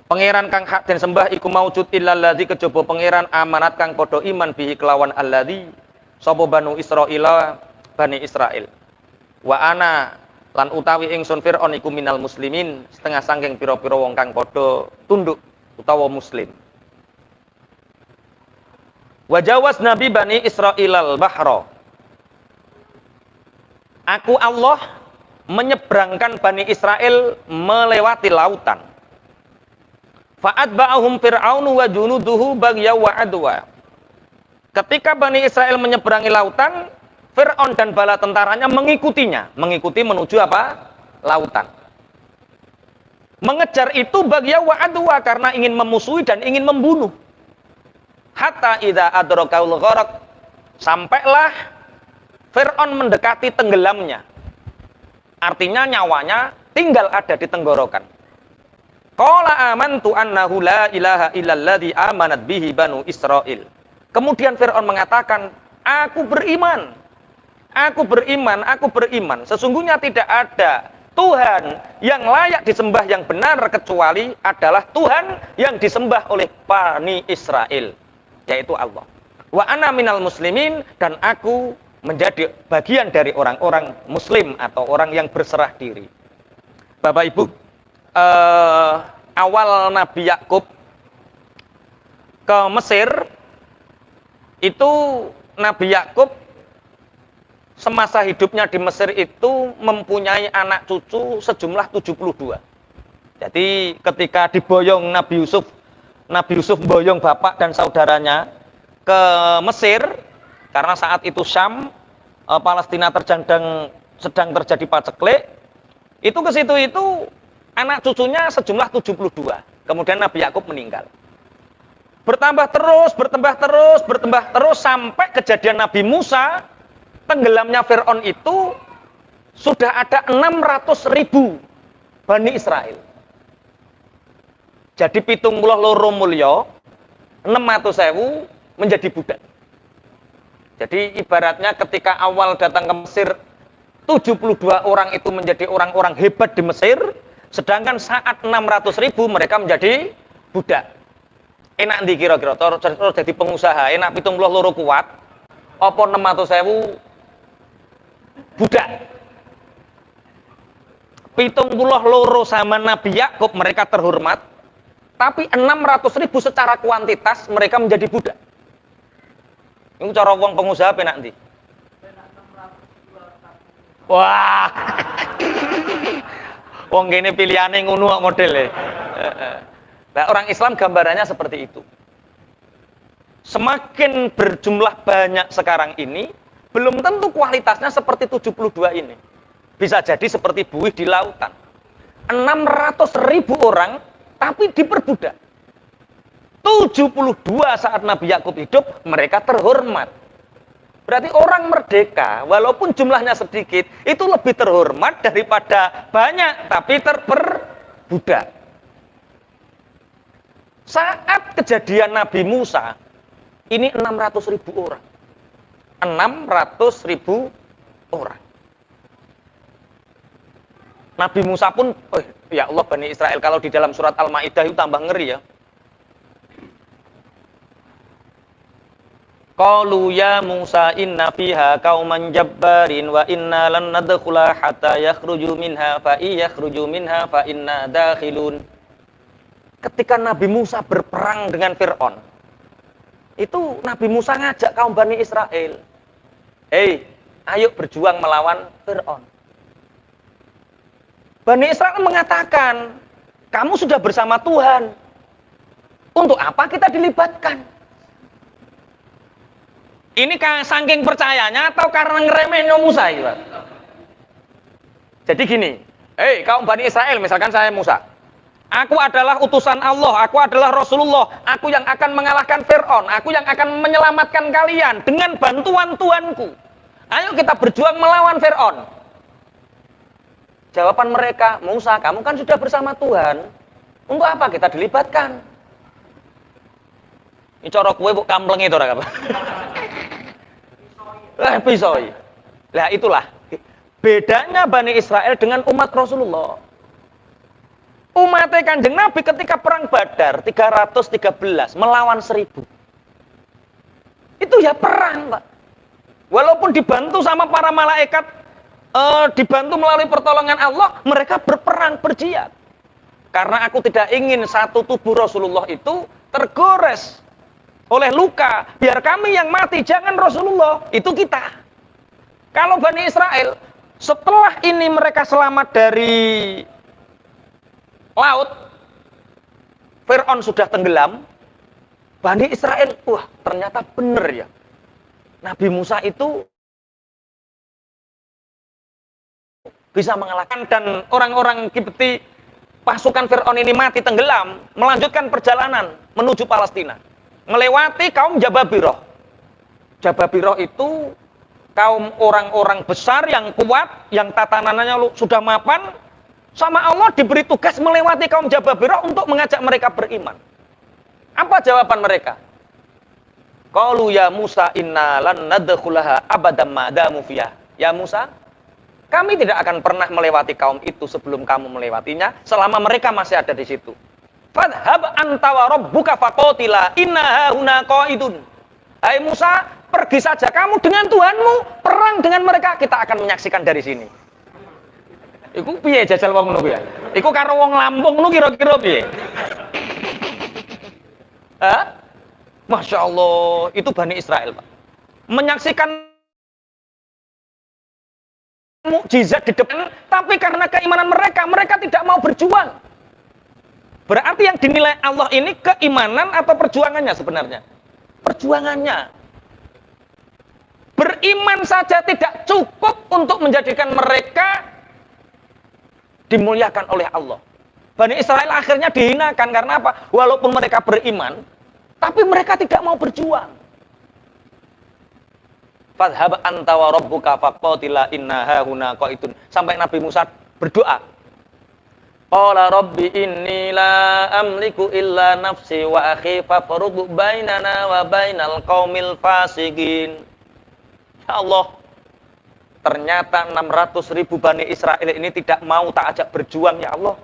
pangeran kang hak den sembah iku maujud illal ladzi kejaba pangeran amanat kang padha iman bihi kelawan alladzi sapa banu Israila bani Israil wa ana lan utawi ingsun Fir'aun iku minal muslimin setengah sangking pira-pira wong kang padha tunduk utawa muslim. Wa jawaz nabi bani Israilal bahra. Aku Allah menyeberangkan Bani Israel melewati lautan. Fa'atba'ahum Fir'aun wa junuduhu baghya wa adwa. Ketika Bani Israel menyeberangi lautan, Fir'aun dan bala tentaranya mengikutinya, mengikuti menuju apa? Lautan. Mengejar itu baghya wa adwa karena ingin memusuhi dan ingin membunuh. Hatta idza adrakaul gharq, sampailah Fir'aun mendekati tenggelamnya. Artinya nyawanya tinggal ada di tenggorokan. Qala amantu annahu la ilaha illalladzi amanat bihi banu Israil. Kemudian Fir'aun mengatakan, aku beriman. Aku beriman, aku beriman. Sesungguhnya tidak ada Tuhan yang layak disembah yang benar kecuali adalah Tuhan yang disembah oleh Bani Israel, yaitu Allah. Wa ana minal muslimin, dan aku menjadi bagian dari orang-orang muslim atau orang yang berserah diri. Bapak Ibu, awal Nabi Yakub ke Mesir, itu Nabi Yakub semasa hidupnya di Mesir itu mempunyai anak cucu sejumlah 72. Jadi ketika diboyong Nabi Yusuf boyong bapak dan saudaranya ke Mesir, karena saat itu Syam, Palestina sedang terjadi paceklik, itu ke situ itu anak cucunya sejumlah 72. Kemudian Nabi Yakub meninggal. Bertambah terus sampai kejadian Nabi Musa, tenggelamnya Fir'aun itu sudah ada 600.000 Bani Israel. Jadi 72 mulya 600.000 menjadi budak. Jadi ibaratnya ketika awal datang ke Mesir 72 orang itu menjadi orang-orang hebat di Mesir, sedangkan saat 600.000 mereka menjadi budak. Enak ndi kira-kira terus jadi pengusaha, enak 72 kuat apa 600.000 budak. 72 sama Nabi Yakub mereka terhormat, tapi 600.000 secara kuantitas mereka menjadi budak. Ini cara wong pengusaha penak ndi? Wah. Wong kene pilihane ngono kok modele. Nah, orang Islam gambarannya seperti itu. Semakin berjumlah banyak sekarang ini, belum tentu kualitasnya seperti 72 ini. Bisa jadi seperti buih di lautan. 600.000 orang tapi diperbudak. 72 saat Nabi Yakub hidup, mereka terhormat. Berarti orang merdeka, walaupun jumlahnya sedikit, itu lebih terhormat daripada banyak, tapi terperbudak. Saat kejadian Nabi Musa, ini 600.000 orang. 600.000 orang. Nabi Musa pun, ya Allah, Bani Israel, kalau di dalam surat Al-Ma'idah itu tambah ngeri ya. Qalu ya Musa inna fiha qauman jabbarin wa inna lan nadkhula hatta yakhruju minha fa yakhruju minha fa inna dakhilun. Ketika Nabi Musa berperang dengan Fir'aun, itu Nabi Musa ngajak kaum Bani Israel, "Hei, ayo berjuang melawan Fir'aun." Bani Israel mengatakan, "Kamu sudah bersama Tuhan. Untuk apa kita dilibatkan?" Ini saking percayanya atau karena ngeremehnya Musa gitu. Jadi gini, kaum Bani Israel, misalkan saya Musa, aku adalah utusan Allah, aku adalah Rasulullah, aku yang akan mengalahkan Fir'aun, aku yang akan menyelamatkan kalian dengan bantuan Tuanku. Ayo kita berjuang melawan Fir'aun. Jawaban mereka, Musa, kamu kan sudah bersama Tuhan. Untuk apa kita dilibatkan? Ini cara kue buk kampleng itu orang apa? Pisoi. Lah itulah bedanya Bani Israel dengan umat Rasulullah. Umatnya Kanjeng Nabi ketika perang Badar 313 melawan 1000. Itu ya perang, Pak. Walaupun dibantu sama para malaikat, dibantu melalui pertolongan Allah, mereka berperang, berjihad. Karena aku tidak ingin satu tubuh Rasulullah itu tergores oleh luka. Biar kami yang mati, jangan Rasulullah, itu kita. Kalau Bani Israel, setelah ini mereka selamat dari laut, Fir'aun sudah tenggelam, Bani Israel, wah ternyata benar ya. Nabi Musa itu bisa mengalahkan, dan orang-orang Kipti, pasukan Fir'aun ini mati tenggelam, melanjutkan perjalanan menuju Palestina, melewati kaum Jababiroh. Jababiroh itu kaum orang-orang besar yang kuat, yang tatanannya sudah mapan, sama Allah diberi tugas melewati kaum Jababiroh untuk mengajak mereka beriman. Apa jawaban mereka? Qalu ya Musa inna lan nadkhulaha abadan ma damu fiha. Ya Musa, kami tidak akan pernah melewati kaum itu sebelum kamu melewatinya, selama mereka masih ada di situ. Fadhhab anta wa rabbuka faqatila inna hauna qaidun. Hai Musa, pergi saja kamu dengan Tuhanmu, perang dengan mereka, kita akan menyaksikan dari sini. Iku piye jajal wong ngono ya? Iku karo wong Lampung ngono kira-kira piye? Hah? Masya Allah, itu Bani Israel, Pak. Menyaksikan mukjizat di depan, tapi karena keimanan mereka, mereka tidak mau berjuang. Berarti yang dinilai Allah ini keimanan atau perjuangannya sebenarnya? Perjuangannya. Beriman saja tidak cukup untuk menjadikan mereka dimuliakan oleh Allah. Bani Israel akhirnya dihinakan karena apa? Walaupun mereka beriman, tapi mereka tidak mau berjuang. Fadhhab anta wa rabbuka faqatila inna hauna qaidun. Sampai Nabi Musa berdoa. Qala rabbi inni la amliku illa nafsi wa akhi fafruq bainana wa bainal qaumil fasiqin. Ya Allah, ternyata 600.000 Bani Israel ini tidak mau tak ajak berjuang, ya Allah.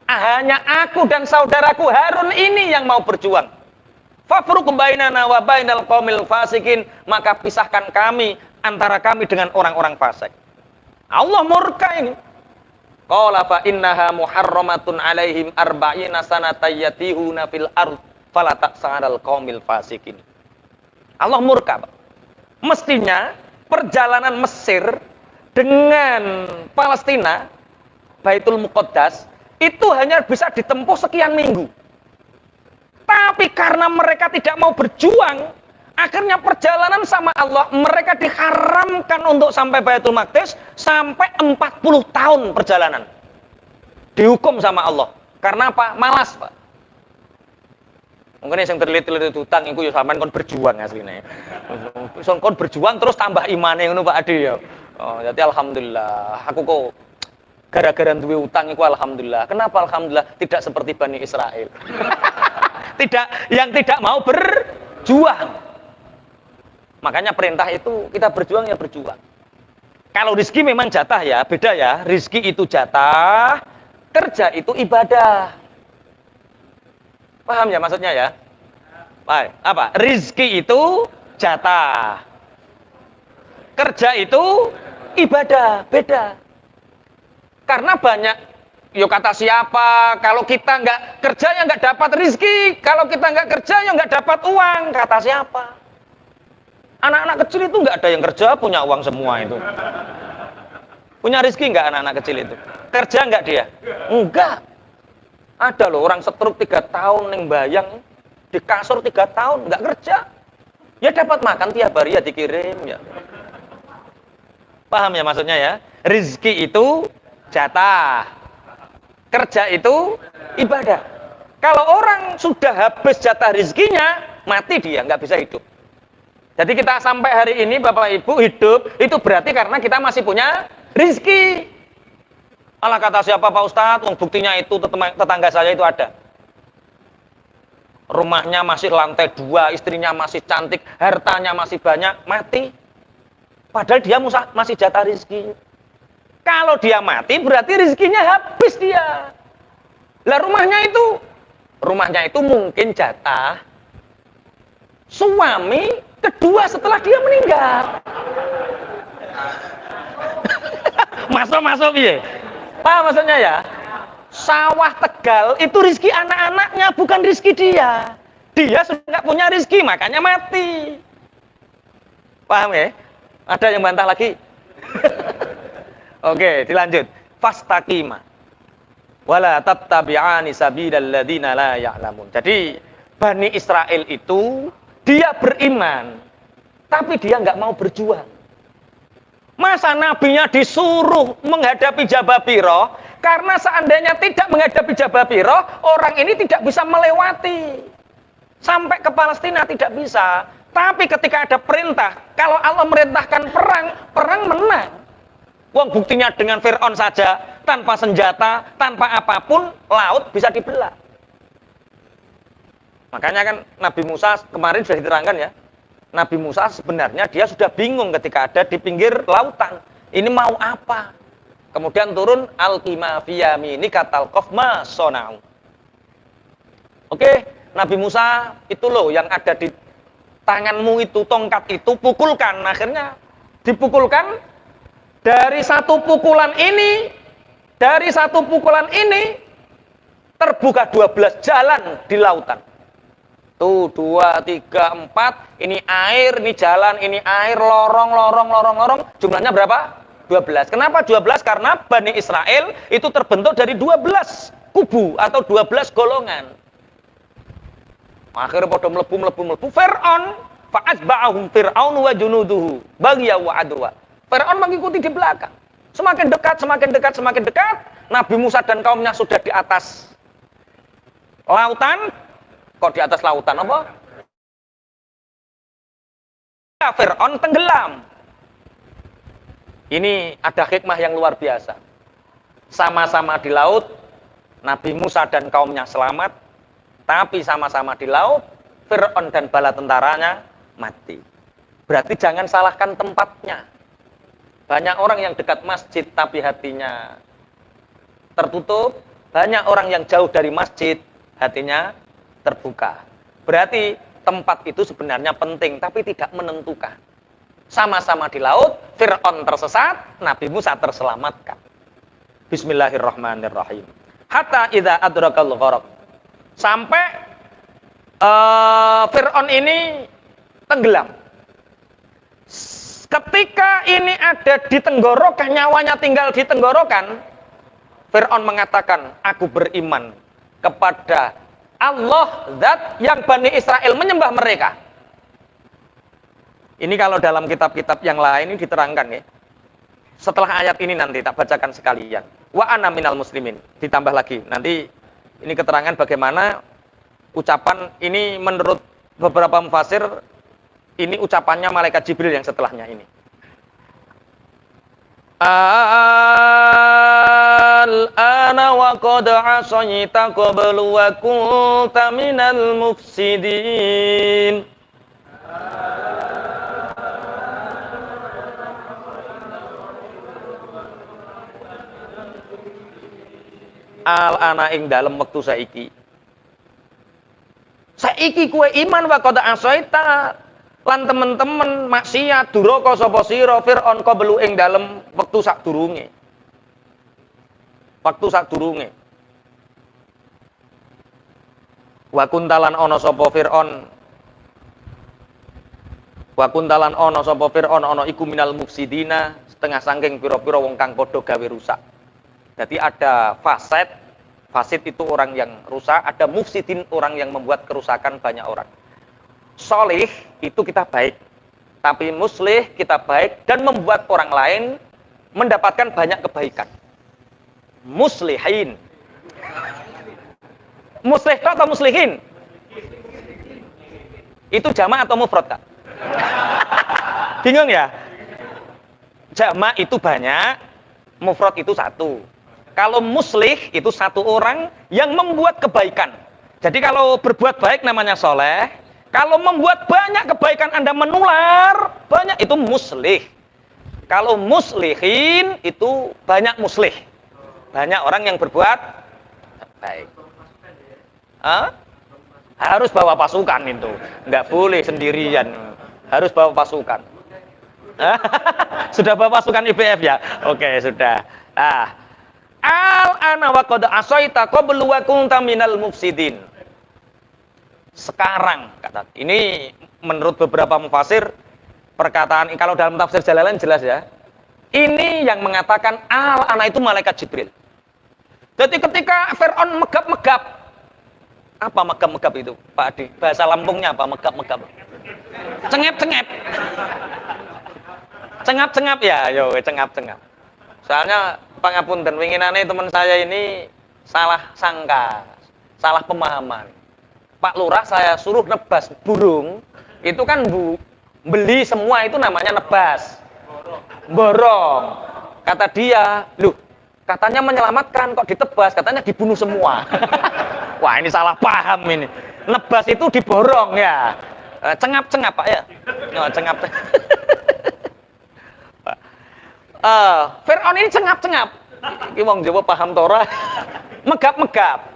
Hanya aku dan saudaraku Harun ini yang mau berjuang. Fafruq bainana wa bainal qaumil fasiqin, maka pisahkan kami antara kami dengan orang-orang fasik. Allah murka ini. Qala fa innaha muharramatun alaihim arba'ina sanatan yatihuna fil ard fala ta'sal qaumil fasiqin. Allah murka, Pak. Mestinya perjalanan Mesir dengan Palestina, Baitul Muqaddas, itu hanya bisa ditempuh sekian minggu. Tapi karena mereka tidak mau berjuang, akhirnya perjalanan sama Allah, mereka diharamkan untuk sampai Baitul Maqdis sampai 40 tahun perjalanan. Dihukum sama Allah. Karena apa? Malas, Pak. Mungkin yang terlilit-lilit hutang itu ya sampean kon berjuang asline. Kon berjuang terus tambah imane ngono Pak Ade ya. Oh, jadi alhamdulillah. Aku kok gara-gara duwe utang iku alhamdulillah. Kenapa alhamdulillah? Tidak seperti Bani Israel. Yang tidak mau berjuang. Makanya perintah itu kita berjuang ya berjuang. Kalau rizki memang jatah ya, beda ya. Rizki itu jatah, kerja itu ibadah. Paham ya maksudnya ya? Baik, apa? Rizki itu jatah. Kerja itu ibadah, beda. Karena banyak, yo kata siapa, kalau kita nggak kerja ya nggak dapat rizki, kalau kita nggak kerja ya nggak dapat uang, kata siapa? Anak-anak kecil itu nggak ada yang kerja, punya uang semua itu. Punya rizki nggak anak-anak kecil itu? Kerja nggak dia? Enggak. Ada loh orang setruk 3 tahun yang bayang, di kasur 3 tahun nggak kerja, ya dapat makan tiap hari ya dikirim ya. Paham ya maksudnya ya? Rizki itu jatah, kerja itu ibadah. Kalau orang sudah habis jatah rizkinya, mati dia, nggak bisa hidup. Jadi kita sampai hari ini Bapak Ibu hidup, itu berarti karena kita masih punya rizki. Alah kata siapa Pak Ustadz, wong buktinya itu tetangga saya itu ada. Rumahnya masih lantai 2, istrinya masih cantik, hartanya masih banyak, mati. Padahal dia masih jatah rezeki. Kalau dia mati berarti rezekinya habis dia. Lah rumahnya itu mungkin jatah suami kedua setelah dia meninggal. Masuk ya. Paham maksudnya ya? Sawah Tegal itu rezeki anak-anaknya, bukan rezeki dia. Dia sudah nggak punya rezeki, makanya mati. Paham ya? Ada yang bantah lagi? Oke, dilanjut. Fastaqima wala tattabi'ani sabilal ladzina la ya'lamun. Jadi Bani Israel itu dia beriman, tapi dia nggak mau berjuang. Masa nabinya disuruh menghadapi Jababiro, karena seandainya tidak menghadapi Jababiro, orang ini tidak bisa melewati sampai ke Palestina, tidak bisa. Tapi ketika ada perintah, kalau Allah merintahkan perang menang. Wong buktinya dengan Fir'aun saja, tanpa senjata, tanpa apapun, laut bisa dibelah. Makanya kan Nabi Musa kemarin sudah diterangkan ya. Nabi Musa sebenarnya dia sudah bingung ketika ada di pinggir lautan. Ini mau apa? Kemudian turun al-qima fi yaminika talqaf ma sonau. Oke, Nabi Musa itu loh yang ada di tanganmu itu, tongkat itu, pukulkan. Akhirnya dipukulkan, dari satu pukulan ini terbuka 12 jalan di lautan. Tuh 2, 3, 4, ini air, ini jalan, ini air, lorong. Jumlahnya berapa? 12. Kenapa 12? Karena Bani Israel itu terbentuk dari 12 kubu atau 12 golongan. Akhirnya pada melebu. Fir'aun fa'atba'ahum Fir'aun wa junuduhu baghya wa adwa. Fir'aun mengikuti di belakang. Semakin dekat. Nabi Musa dan kaumnya sudah di atas lautan. Kok di atas lautan apa? Fir'aun tenggelam. Ini ada hikmah yang luar biasa. Sama-sama di laut, Nabi Musa dan kaumnya selamat, tapi sama-sama di laut, Fir'aun dan bala tentaranya mati. Berarti jangan salahkan tempatnya. Banyak orang yang dekat masjid tapi hatinya tertutup, banyak orang yang jauh dari masjid hatinya terbuka. Berarti tempat itu sebenarnya penting tapi tidak menentukan. Sama-sama di laut, Fir'aun tersesat, Nabi Musa terselamatkan. Bismillahirrahmanirrahim. Hatta idza adrakal gharq. Sampai Fir'aun ini tenggelam. Ketika ini ada di tenggorokan, nyawanya tinggal di tenggorokan, Fir'aun mengatakan, aku beriman kepada Allah zat yang Bani Israel menyembah mereka. Ini kalau dalam kitab-kitab yang lain ini diterangkan ya. Setelah ayat ini nanti tak bacakan sekalian. Wa ana minal muslimin. Ditambah lagi. Nanti ini keterangan bagaimana ucapan ini menurut beberapa mufasir, ini ucapannya malaikat Jibril yang setelahnya ini. Al-ana wa qad asayta qablu wa kunta minal mufsidin. Al-ana ing dalem wektu saiki. Saiki kue iman wa qad asayta lan temen-temen maksiat duraka sapa sira Fir'aun qablu ing dalem wektu sadurunge. Waktu sadurunge. Wa kuntalan ana sapa Fir'aun. Wa kuntalan ana sapa Fir'aun ana iku minal mufsidina, setengah saking pira-pira wong kang padha gawe rusak. Jadi ada fasid itu orang yang rusak, ada mufsidin orang yang membuat kerusakan banyak orang. Solih itu kita baik, tapi muslih kita baik dan membuat orang lain mendapatkan banyak kebaikan. Muslihin. Muslih atau muslihin? Itu jamak atau mufrad, Kak? Bingung ya? Jamak itu banyak, mufrad itu satu. Kalau muslih itu satu orang yang membuat kebaikan. Jadi kalau berbuat baik namanya soleh. Kalau membuat banyak kebaikan Anda menular, banyak itu muslih. Kalau muslihin itu banyak muslih. Banyak orang yang berbuat baik. Hah? Harus bawa pasukan itu. Nggak boleh sendirian. Harus bawa pasukan. Sudah bawa pasukan IPF ya? Oke, sudah. Al-ana wa qad asaita qablu wa kunta minal mufsidin. Sekarang kata ini menurut beberapa mufasir perkataan kalau dalam tafsir Jalalain jelas ya. Ini yang mengatakan al-ana itu malaikat Jibril. Jadi ketika Fir'aun megap-megap, apa megap-megap itu Pak Adi? Bahasa Lampungnya apa megap-megap? Cengep-cengep. Cengap-cengap ya, yo cengap-cengap. Soalnya pangapunten winginane teman saya ini salah sangka, salah pemahaman. Pak Lurah saya suruh nebas burung, itu kan beli semua itu namanya nebas. Borong. Kata dia, "Loh, katanya menyelamatkan kok ditebas, katanya dibunuh semua." Wah, ini salah paham ini. Nebas itu diborong ya. Cengap-cengap Pak ya. Oh, cengap. Fir'aun ini cengap-cengap. Iki wong Jawa paham Torah. Megap-megap.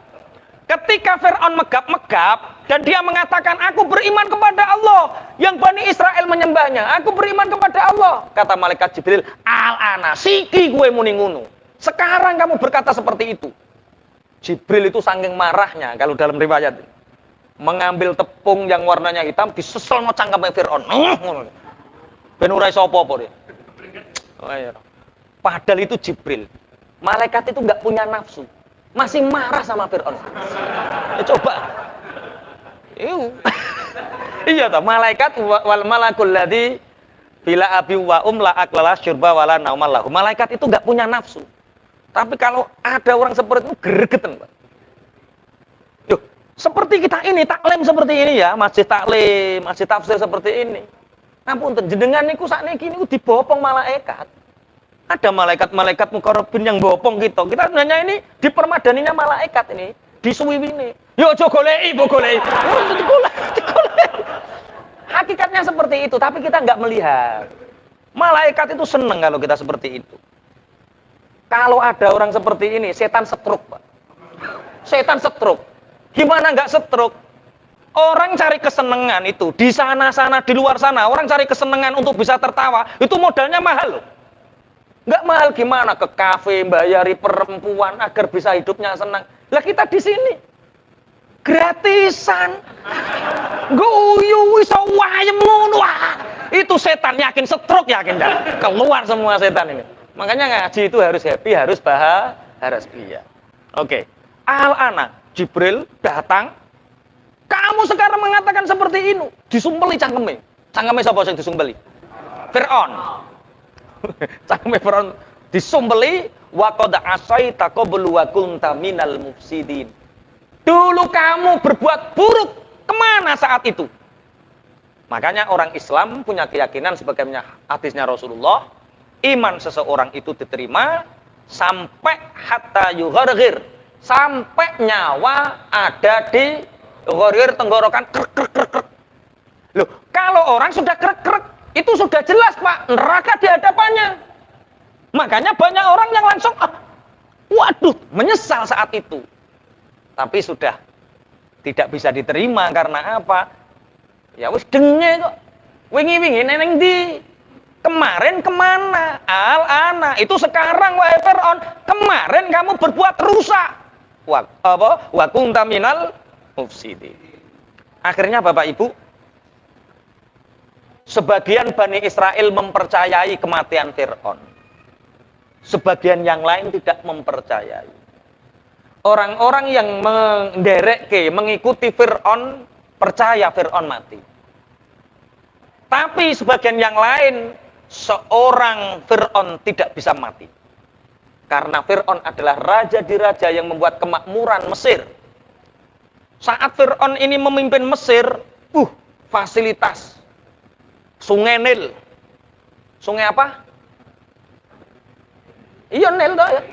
Ketika Fir'aun megap-megap dan dia mengatakan, "Aku beriman kepada Allah yang Bani Israel menyembahnya. Aku beriman kepada Allah." Kata malaikat Jibril, "Al-ana siki gue muni ngono. Sekarang kamu berkata seperti itu." Jibril itu saking marahnya kalau dalam riwayat mengambil tepung yang warnanya hitam disesel no cangkeme Fir'aun. Ben ora iso apa-apa dia. Padahal itu Jibril. Malaikat itu nggak punya nafsu. Masih marah sama Fir'aun. Coba. Iya toh, malaikat wal malakul ladzi bila abi wa la aklala syurba wala naumal lahu. Malaikat itu nggak punya nafsu. Tapi kalau ada orang seperti itu gregetan, Pak. Yuk, seperti kita ini, taklim seperti ini ya, masjid taklim, masjid tafsir seperti ini. Ampun, jenengan niku sakniki niku dibopong malaikat. Ada malaikat-malaikat mukarrabin yang bopong gitu. Kita sebenarnya ini dipermadaninya malaikat ini, disuwiwine. Yo aja goleki, mbok goleki. Hakikatnya seperti itu, tapi kita nggak melihat. Malaikat itu seneng kalau kita seperti itu. Kalau ada orang seperti ini, setan setruk, Pak. Setan setruk. Gimana nggak setruk? Orang cari kesenangan itu di sana-sana, di luar sana, orang cari kesenangan untuk bisa tertawa, itu modalnya mahal loh. Nggak mahal gimana? Ke kafe, bayari perempuan agar bisa hidupnya senang. Lah kita di sini gratisan. Guyu iso wayem ngono. Itu setan yakin stroke yakin dah. Keluar semua setan ini. Makanya ngaji itu harus happy, harus bahagia. Oke. Al-ana Jibril datang. Kamu sekarang mengatakan seperti ini. Disumpeli cangkeme. Cangkeme sapa sing disumpeli? Fir'aun. Cangkeme Fir'aun disumpeli wa qad asaita qablu wa kunta minal mufsidin. Dulu kamu berbuat buruk, kemana saat itu? Makanya orang Islam punya keyakinan sebagaimana hadisnya Rasulullah, iman seseorang itu diterima sampai hatta yugharghir, sampai nyawa ada di gharghir tenggorokan krek. Loh, kalau orang sudah krek, itu sudah jelas Pak, neraka di hadapannya. Makanya banyak orang yang langsung waduh, menyesal saat itu. Tapi sudah tidak bisa diterima karena apa? Ya wis denge kok. Wingi-wingi neneng di. Kemarin kemana? Al-ana. Itu sekarang wahai Fir'aun. Kemarin kamu berbuat rusak. Wa kunta minal mufsidin. Akhirnya Bapak Ibu, sebagian Bani Israel mempercayai kematian Fir'aun. Sebagian yang lain tidak mempercayai. Orang-orang yang mengikuti Fir'aun, percaya Fir'aun mati. Tapi sebagian yang lain, seorang Fir'aun tidak bisa mati. Karena Fir'aun adalah raja di raja yang membuat kemakmuran Mesir. Saat Fir'aun ini memimpin Mesir, fasilitas. Sungai Nil. Sungai apa? Iya Nil toh ya.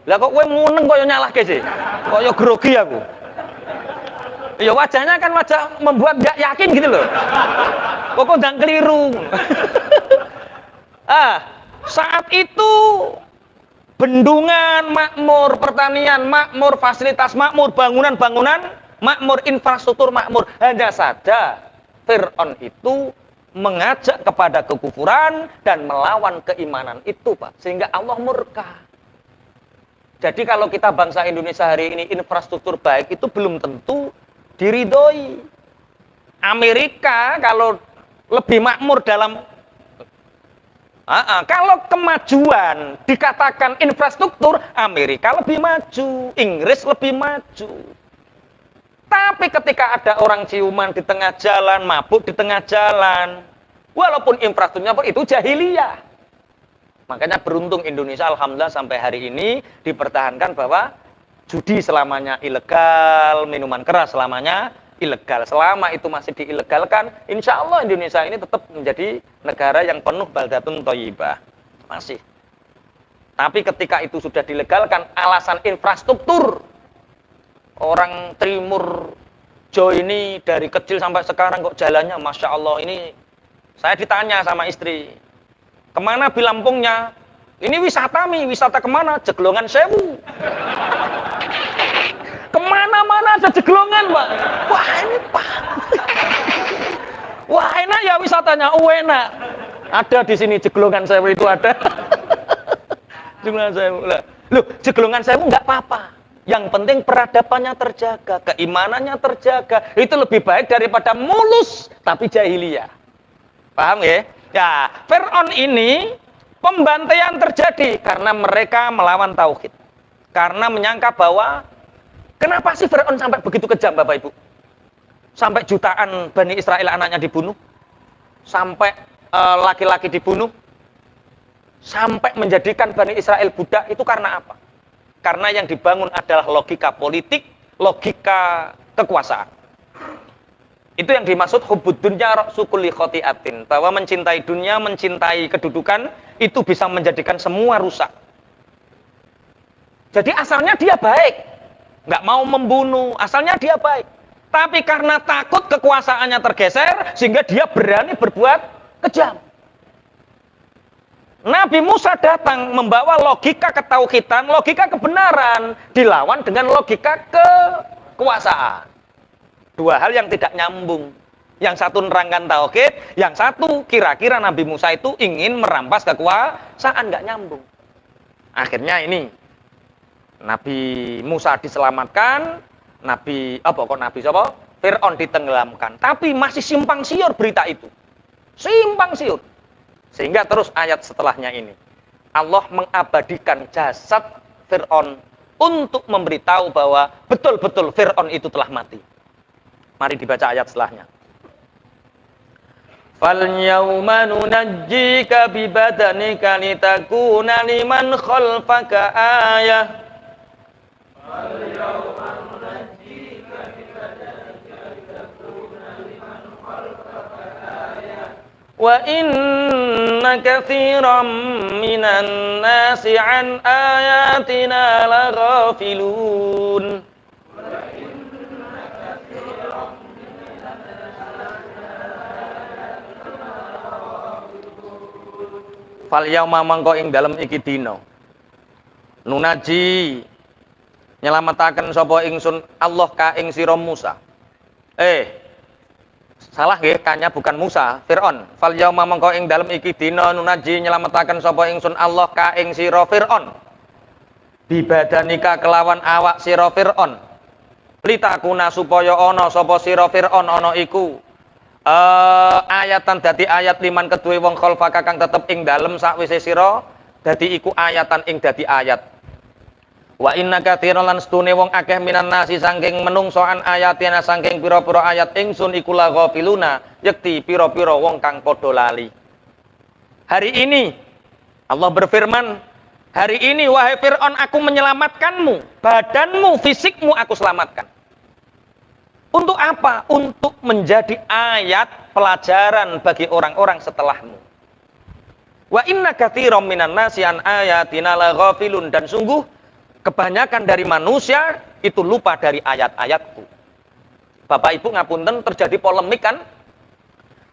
Lah kok kowe muneng kaya nyalahke sih? Kaya grogi aku. Ya wajahnya kan wajah membuat nggak yakin gitu loh. Kok ndang keliru. Saat itu bendungan makmur, pertanian makmur, fasilitas makmur, bangunan-bangunan makmur, infrastruktur makmur. Hanya saja Fir'aun itu mengajak kepada kekufuran dan melawan keimanan itu, Pak. Sehingga Allah murka. Jadi kalau kita bangsa Indonesia hari ini infrastruktur baik itu belum tentu diridhoi. Amerika kalau lebih makmur dalam kalau kemajuan dikatakan infrastruktur, Amerika lebih maju, Inggris lebih maju. Tapi ketika ada orang ciuman di tengah jalan, mabuk di tengah jalan, walaupun infrastrukturnya itu jahiliyah. Makanya beruntung Indonesia alhamdulillah sampai hari ini dipertahankan bahwa judi selamanya ilegal, minuman keras selamanya ilegal. Selama itu masih diilegalkan, insya Allah Indonesia ini tetap menjadi negara yang penuh baldatun thayyibah. Masih. Tapi ketika itu sudah dilegalkan, alasan infrastruktur, orang Timur Jawa ini dari kecil sampai sekarang kok jalannya Masya Allah ini, saya ditanya sama istri, kemana Bilampungnya? Ini wisata wisata kemana? Jeglongan Sewu. Kemana-mana ada jeglongan, Pak. Wah ini Pak. Wah enak ya wisatanya, enak. Ada di sini jeglongan Sewu itu ada. Jeglongan Sewu. Loh, jeglongan Sewu nggak apa-apa. Yang penting peradabannya terjaga, keimanannya terjaga. Itu lebih baik daripada mulus tapi jahiliyah. Paham ya? Ya, Fir'aun ini pembantaian terjadi karena mereka melawan tauhid. Karena menyangka bahwa kenapa sih Fir'aun sampai begitu kejam, Bapak Ibu? Sampai jutaan Bani Israel anaknya dibunuh, sampai laki-laki dibunuh, sampai menjadikan Bani Israel budak, itu karena apa? Karena yang dibangun adalah logika politik, logika kekuasaan. Itu yang dimaksud hubbud dunya ra'su kulli khoti'atin, bahwa mencintai dunia, mencintai kedudukan itu bisa menjadikan semua rusak. Jadi asalnya dia baik, nggak mau membunuh, asalnya dia baik. Tapi karena takut kekuasaannya tergeser, sehingga dia berani berbuat kejam. Nabi Musa datang membawa logika ketauhidan, logika kebenaran, dilawan dengan logika kekuasaan. Dua hal yang tidak nyambung. Yang satu nerangkan tauhid, yang satu kira-kira Nabi Musa itu ingin merampas kekuasaan, nggak nyambung. Akhirnya ini Nabi Musa diselamatkan, Nabi siapa? Fir'aun ditenggelamkan. Tapi masih simpang siur berita itu. Simpang siur. Sehingga terus ayat setelahnya ini Allah mengabadikan jasad Fir'aun untuk memberitahu bahwa betul-betul Fir'aun itu telah mati. Mari dibaca ayat setelahnya. Fal yauma nunajjika bi badanika litakuna liman khalfaka ayah. Fal yauma nunajjika bi badanika litakuna liman khalfaka ayah. Wa inna katsiran minan nasi an ayatina laghafilun. Fal yauma mangko ing dalem iki dina nunaji nyelametaken sapa ingsun Allah ka ing sira Musa. Salah nggih, kanya bukan Musa, Fir'aun. Fal yauma mangko ing dalem iki dina nunaji nyelametaken sapa ingsun Allah ka ing sira Fir'aun. Bibadanika kelawan awak sira Fir'aun. Litakuna supaya ana sapa sira Fir'aun ana iku ayatan dadi ayat liman kedue wong khalfaka kang tetep ing dalem sakwise sira dadi iku ayatan ing dadi ayat. Wa inna katsiran lan stune wong akeh minan nasi saking menungsoan ayatina saking pira-pira ayat ingsun iku la ghafiluna yekti pira-pira wong kang padha lali. Hari ini Allah berfirman, hari ini wahai Fir'aun aku menyelamatkanmu, badanmu, fisikmu aku selamatkan. Untuk apa? Untuk menjadi ayat pelajaran bagi orang-orang setelahmu. Wa inna katsiran minan nasi an ayatina laghafilun, dan sungguh Kebanyakan dari manusia itu lupa dari ayat-ayatku. Bapak Ibu ngapunten, terjadi polemik kan?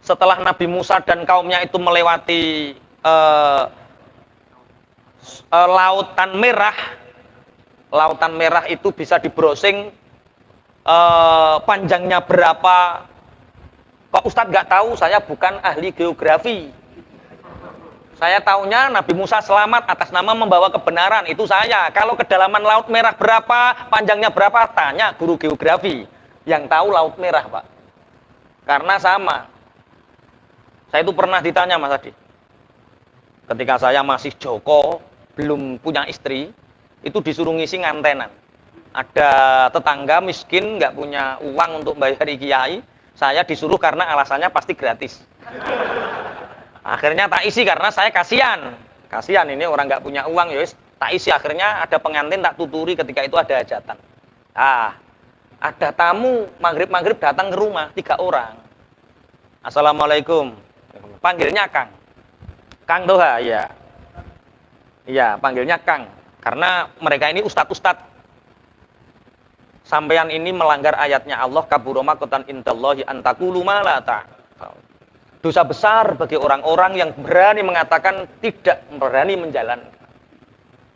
Setelah Nabi Musa dan kaumnya itu melewati Lautan Merah. Lautan Merah itu bisa di-browsing panjangnya berapa. Kok Ustadz nggak tahu? Saya bukan ahli geografi. Saya taunya Nabi Musa selamat atas nama membawa kebenaran, itu saya. Kalau kedalaman Laut Merah berapa, panjangnya berapa, tanya guru geografi yang tahu Laut Merah, Pak. Karena sama. Saya itu pernah ditanya, Mas Adi. Ketika saya masih Joko, belum punya istri, itu disuruh ngisi ngantenan. Ada tetangga miskin, nggak punya uang untuk bayar kiai, saya disuruh karena alasannya pasti gratis. Akhirnya tak isi karena saya kasihan ini orang nggak punya uang, ya tak isi. Akhirnya ada pengantin tak tuturi ketika itu ada hajatan. Ada tamu maghrib datang ke rumah 3 orang. Assalamualaikum, panggilnya Kang Doha, ya. Iya, panggilnya Kang. Karena mereka ini ustadz. Sampean ini melanggar ayatnya Allah, kabura maqtan indallahi an taqulu ma la ta'lamun. Dosa besar bagi orang-orang yang berani mengatakan tidak berani menjalankan.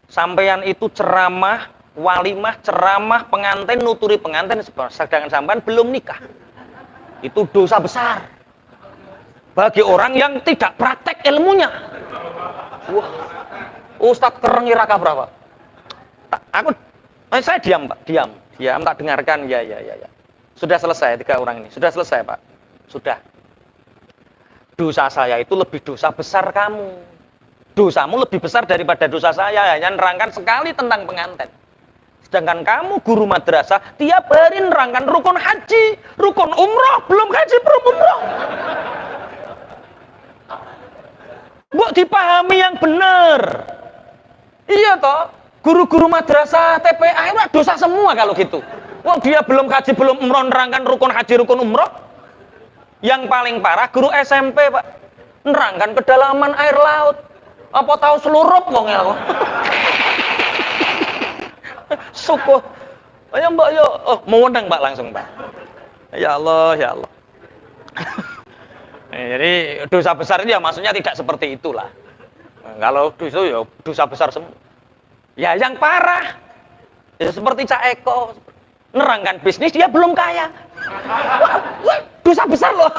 Sampean itu ceramah, walimah, ceramah, pengantin, nuturi pengantin, sedangkan sampean belum nikah. Itu dosa besar bagi orang yang tidak praktek ilmunya. Wah, Ustadz kerengi raka berapa? Saya diam, Pak, diam tak dengarkan. Ya. Sudah selesai 3 orang ini, sudah selesai, Pak. Sudah. Dosa saya itu lebih dosa besar kamu. Dosamu lebih besar daripada dosa saya, hanya nerangkan sekali tentang pengantin. Sedangkan kamu guru madrasah, tiap hari nerangkan rukun haji, rukun umroh, belum haji, belum umroh. Mbok dipahami yang benar. Iya toh, guru-guru madrasah, TPA itu dosa semua kalau gitu. Wong dia belum haji, belum umroh, nerangkan rukun haji, rukun umroh. Yang paling parah guru SMP, Pak, nerangkan kedalaman air laut. Apa tahu seluruh wong ya. Syukur. Ayo Mbak, yo. Oh, mau undang Mbak langsung, Pak. Ya Allah. Jadi dosa besar itu ya maksudnya tidak seperti itulah. Kalau dosa ya dosa besar semua. Ya yang parah, ya seperti Cak Eko, nerangkan bisnis dia belum kaya. Wah, dosa besar loh.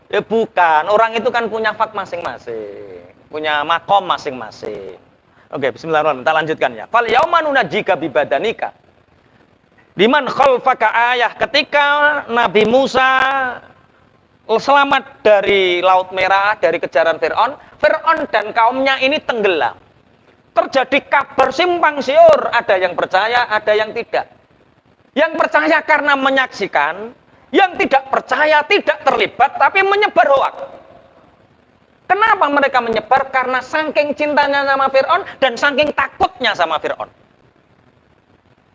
Ya bukan, orang itu kan punya fak masing-masing, punya makom masing-masing. Oke, bismillahirrahmanirrahim, kita lanjutkan ya. Fal yauma nunajjika bibadanika. Liman khalfaka ayah, ketika Nabi Musa selamat dari Laut Merah, dari kejaran Fir'aun dan kaumnya ini tenggelam. Terjadi kabar simpang siur, ada yang percaya, ada yang tidak. Yang percaya karena menyaksikan, yang tidak percaya tidak terlibat tapi menyebar hoak. Kenapa mereka menyebar? Karena saking cintanya sama Fir'aun dan saking takutnya sama Fir'aun.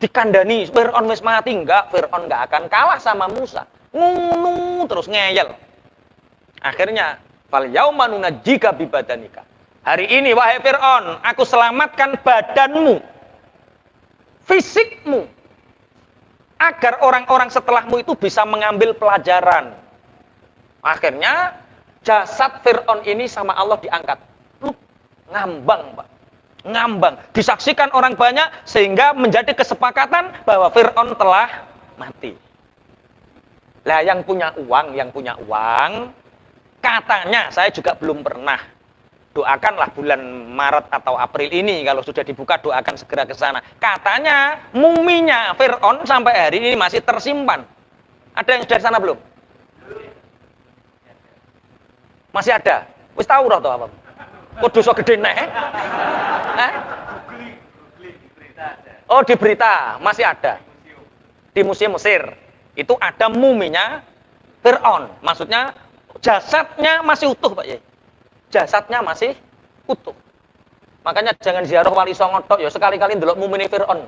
Dikandani, Fir'aun wis mati, enggak, Fir'aun enggak akan kalah sama Musa. Ngunu terus ngeyel. Akhirnya, fal yauma nunajjika bibadanika. Hari ini wahai Fir'aun, aku selamatkan badanmu, fisikmu, agar orang-orang setelahmu itu bisa mengambil pelajaran. Akhirnya jasad Fir'aun ini sama Allah diangkat. Ngambang, Pak. Ngambang. Disaksikan orang banyak sehingga menjadi kesepakatan bahwa Fir'aun telah mati. Lah yang punya uang, katanya saya juga belum pernah. Doakanlah bulan Maret atau April ini kalau sudah dibuka, doakan segera ke sana. Katanya muminya Fir'aun sampai hari ini masih tersimpan. Ada yang sudah di sana belum? Masih ada. Wis tahu roh to apa? Kok dosa gede nek? Oh, di berita masih ada. Di Museum Mesir itu ada muminya Fir'aun. Maksudnya jasadnya masih utuh, Pak Yai. Jasadnya masih utuh. Makanya jangan ziarah Wali Songo tok ya, sekali-kali ndelok mumine Fir'aun.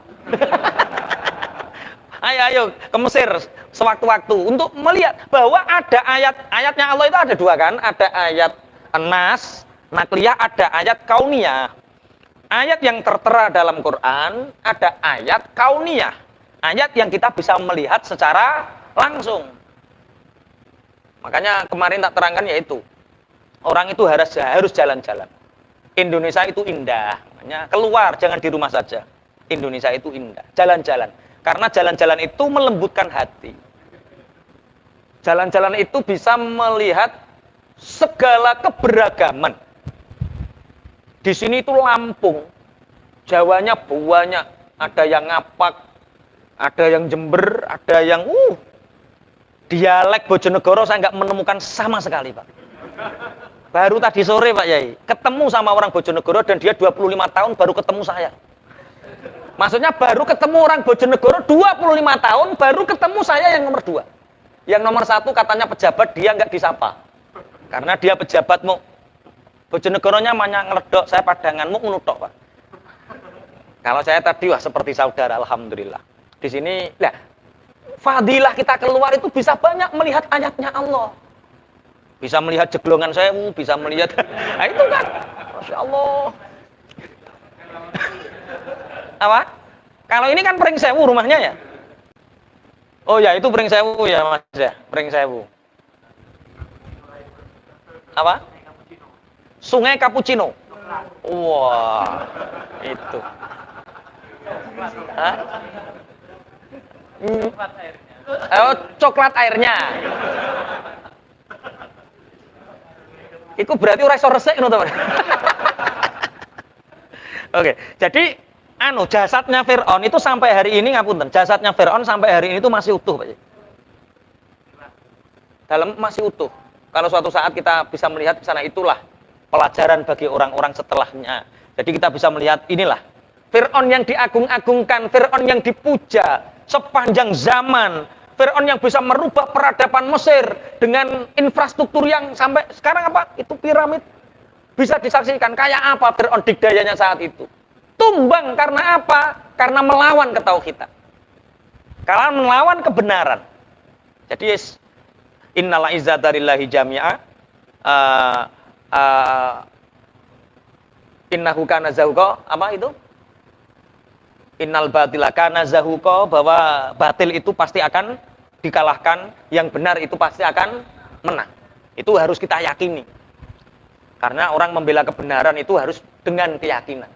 Ayo ke Mesir sewaktu-waktu untuk melihat bahwa ada ayatnya Allah itu ada 2 kan, ada ayat An-Nas, Nakliyah, ada ayat Kauniyah. Ayat yang tertera dalam Quran, ada ayat kauniyah. Ayat yang kita bisa melihat secara langsung. Makanya kemarin tak terangkan yaitu, orang itu harus jalan-jalan. Indonesia itu indah. Makanya keluar, jangan di rumah saja. Indonesia itu indah. Jalan-jalan. Karena jalan-jalan itu melembutkan hati. Jalan-jalan itu bisa melihat segala keberagaman. Di sini itu Lampung, Jawanya banyak, ada yang Ngapak, ada yang Jember, ada yang dialek Bojonegoro saya nggak menemukan sama sekali, Pak. Baru tadi sore, Pak Yai, ketemu sama orang Bojonegoro dan dia 25 tahun baru ketemu saya. Maksudnya baru ketemu orang Bojonegoro 25 tahun baru ketemu saya yang nomor 2. Yang nomor 1 katanya pejabat, dia nggak disapa. Karena dia pejabat mau Bojonegoronya banyak ngeledok, saya padanganmu nutok, Pak. Kalau saya tadi wah seperti saudara, alhamdulillah. Di sini, lah, fadilah kita keluar itu bisa banyak melihat ayatnya Allah. Bisa melihat jeglongan sewu, bisa melihat, nah itu kan, Masya Allah. Apa? Kalau ini kan Pring Sewu rumahnya ya? Oh ya, itu Pring Sewu ya Mas ya, Pring Sewu. Apa? Sungai Cappuccino. Wah, itu. Hah? Oh, coklat airnya. Itu berarti ora iso resik ngono to. Oke, jadi jasadnya Fir'aun itu sampai hari ini ngapunten, jasadnya Fir'aun sampai hari ini itu masih utuh, Pak. Dalam masih utuh. Kalau suatu saat kita bisa melihat ke sana, itulah pelajaran bagi orang-orang setelahnya. Jadi kita bisa melihat inilah Fir'aun yang diagung-agungkan, Fir'aun yang dipuja sepanjang zaman, Fir'aun yang bisa merubah peradaban Mesir dengan infrastruktur yang sampai sekarang apa? Itu piramid. Bisa disaksikan kayak apa Fir'aun digdayanya saat itu. Tumbang karena apa? Karena melawan ketauhidan. Karena melawan kebenaran. Jadi innal izzata lillahi jami'a. Innahu kana zahuqa, apa itu? Innal batila kana zahuqa, bahwa batil itu pasti akan dikalahkan, yang benar itu pasti akan menang. Itu harus kita yakini. Karena orang membela kebenaran itu harus dengan keyakinan.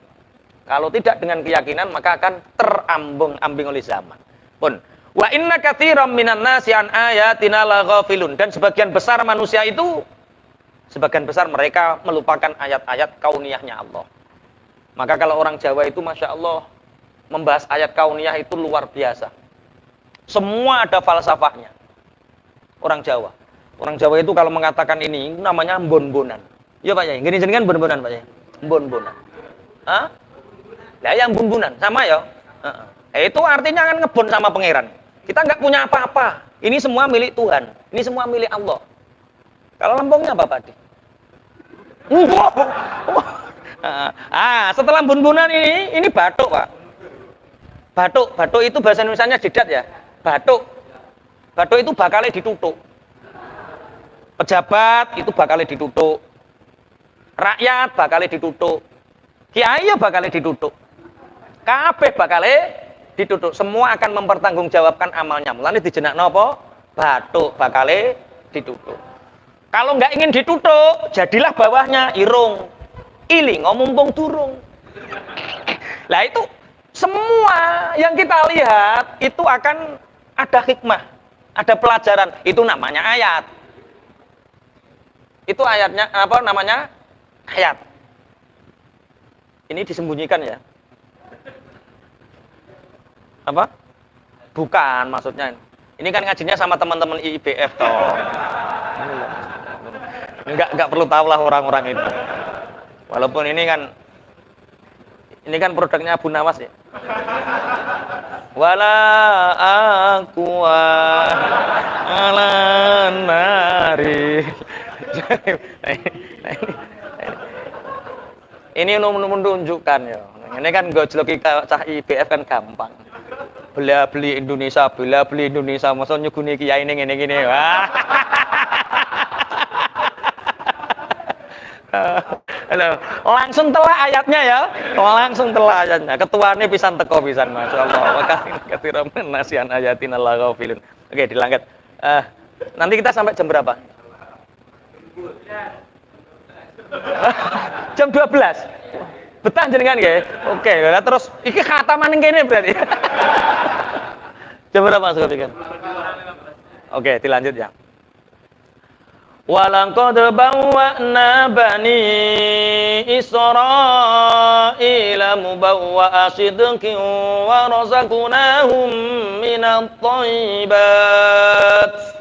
Kalau tidak dengan keyakinan maka akan terambung-ambing oleh zaman. Pun wa inna katsiran minan nasi an ayatina laghafilun, dan sebagian besar manusia itu, sebagian besar mereka melupakan ayat-ayat kauniyahnya Allah. Maka kalau orang Jawa itu Masya Allah membahas ayat kauniyah itu luar biasa. Semua ada falsafahnya. Orang Jawa itu kalau mengatakan ini namanya mbon-bonan. Iya Pak Yai, gini jenengan mbon-bonan Pak Yai. Mbon-bonan. Hah? Lah yang mbon-bonan sama ya. Itu artinya kan ngebon sama pangeran. Kita nggak punya apa-apa. Ini semua milik Tuhan. Ini semua milik Allah. Kalau lambungnya apa Pak Di? Setelah mbon-bonan ini batuk Pak. Batuk itu bahasa Indonesianya jidat ya. Batuk itu bakalnya ditutuk. Pejabat itu bakalnya ditutuk. Rakyat bakalnya ditutuk. Kiai ya bakalnya ditutuk. Kabeh bakalnya ditutuk. Semua akan mempertanggungjawabkan amalnya. Mulane dijenak napa? Batuk bakalnya ditutuk. Kalau nggak ingin ditutuk, jadilah bawahnya irung. Iling mumpung durung. Lah itu semua yang kita lihat itu akan ada hikmah, ada pelajaran. Itu namanya ayat. Itu ayatnya apa namanya? Ayat. Ini disembunyikan ya? Apa? Bukan maksudnya. Ini kan ngajinya sama teman-teman IIBF toh. Enggak perlu tahu lah orang-orang itu. Walaupun ini kan produknya Abu Nawas ya. Wala aqwa ala nari. Ini menunjukkan ya. Ini kan gojloki cah IBF kan gampang. Beli Indonesia, masa nyuguni kiai ini ngene-ngene. Wah. Langsung telak ayatnya ya. Langsung telak ayatnya. Ketuane pisan teko pisan masyaallah. Wa katsiran nasihan ayatin Allah ghafilun. Oke, dilangkat. Nanti kita sampai jam berapa? Jam 12. Betah jenengan nggih? Oke, terus iki khataman ning kene berarti. Jam berapa Mas Gobikan? Oke, dilanjut ya. Walaqad bawwa'na bani Israila mubawwa'a sidqin wa razaqnahum minat thayyibat.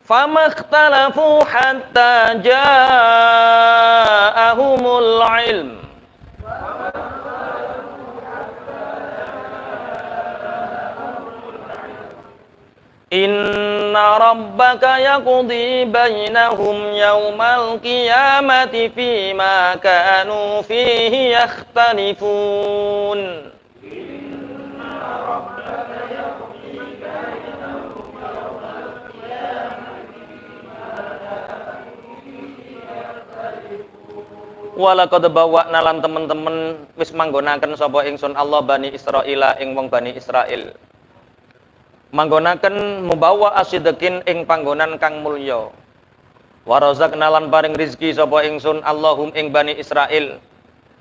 Fama ikhtalafu hatta ja'ahumul ilm. Inna rabbaka yaqdi bainahum yawmal qiyamati fima kanu fihi yakhtalifun. Walaqad bawwa'na lan temen-temen wis manggonaken sapa ingsun Allah Bani Israila ing wong Bani Israil. Manggonaken membawa asidekin ing panggonan kang mulya. Wa razaqna lan paring rezeki sapa ingsun Allahum ing Bani Israil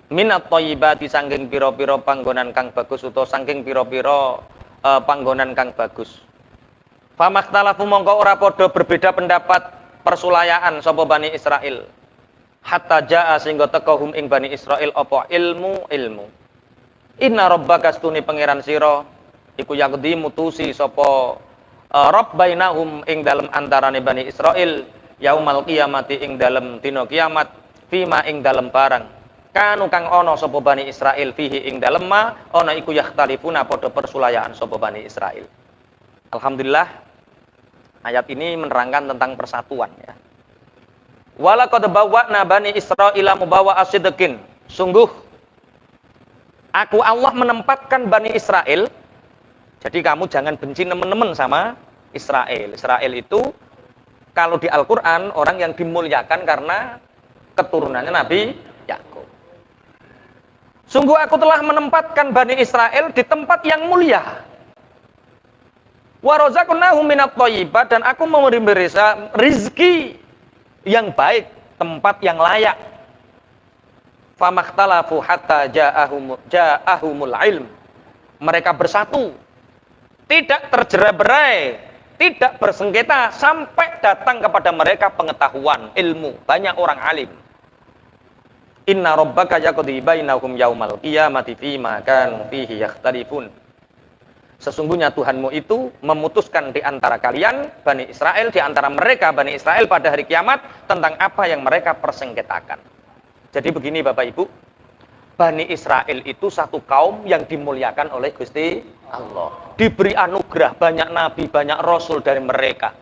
minat thayyibati saking pira-pira panggonan kang bagus utawa saking pira-pira panggonan kang bagus. Famakhtalafu mongko ora padha berbeda pendapat persulayaan sapa Bani Israil. Hatta jaa sehingga teka hum ing Bani Israil apa ilmu. Inna rabbaka stuni pangeran sira iku yaqdi mutusi sapa rabb bainahum ing dalem antarane Bani Israil yaumal qiyamati ing dalem dina kiamat fima ing dalem barang kanu kang ana sapa Bani Israil fihi ing dalem ma ana iku yakhtalifuna padha persulayaan sapa Bani Israil. Alhamdulillah ayat ini menerangkan tentang persatuan ya. Walaqad bawwa'na Bani Israila mubawa'a sidqin. Sungguh aku Allah menempatkan Bani Israel. Jadi kamu jangan benci nemen-nemen sama Israel. Israel itu kalau di Al-Qur'an orang yang dimuliakan karena keturunannya Nabi Yakub. Sungguh aku telah menempatkan Bani Israel di tempat yang mulia. Wa razaqnahum minat thayyibat dan aku memberi mereka rizki yang baik, tempat yang layak. Famakhtalafu hatta ja'ahumul ilm. Mereka bersatu, tidak terjerai-berai, tidak bersengketa sampai datang kepada mereka pengetahuan, ilmu. Banyak orang alim. Inna rabbaka yaqdi bainahum yaumal qiyamati fima kanu fihi yakhtalifun. Sesungguhnya Tuhanmu itu memutuskan di antara kalian Bani Israel, di antara mereka Bani Israel pada hari kiamat tentang apa yang mereka persengketakan. Jadi begini Bapak Ibu, Bani Israel itu satu kaum yang dimuliakan oleh Gusti Allah. Diberi anugerah banyak nabi, banyak rasul dari mereka.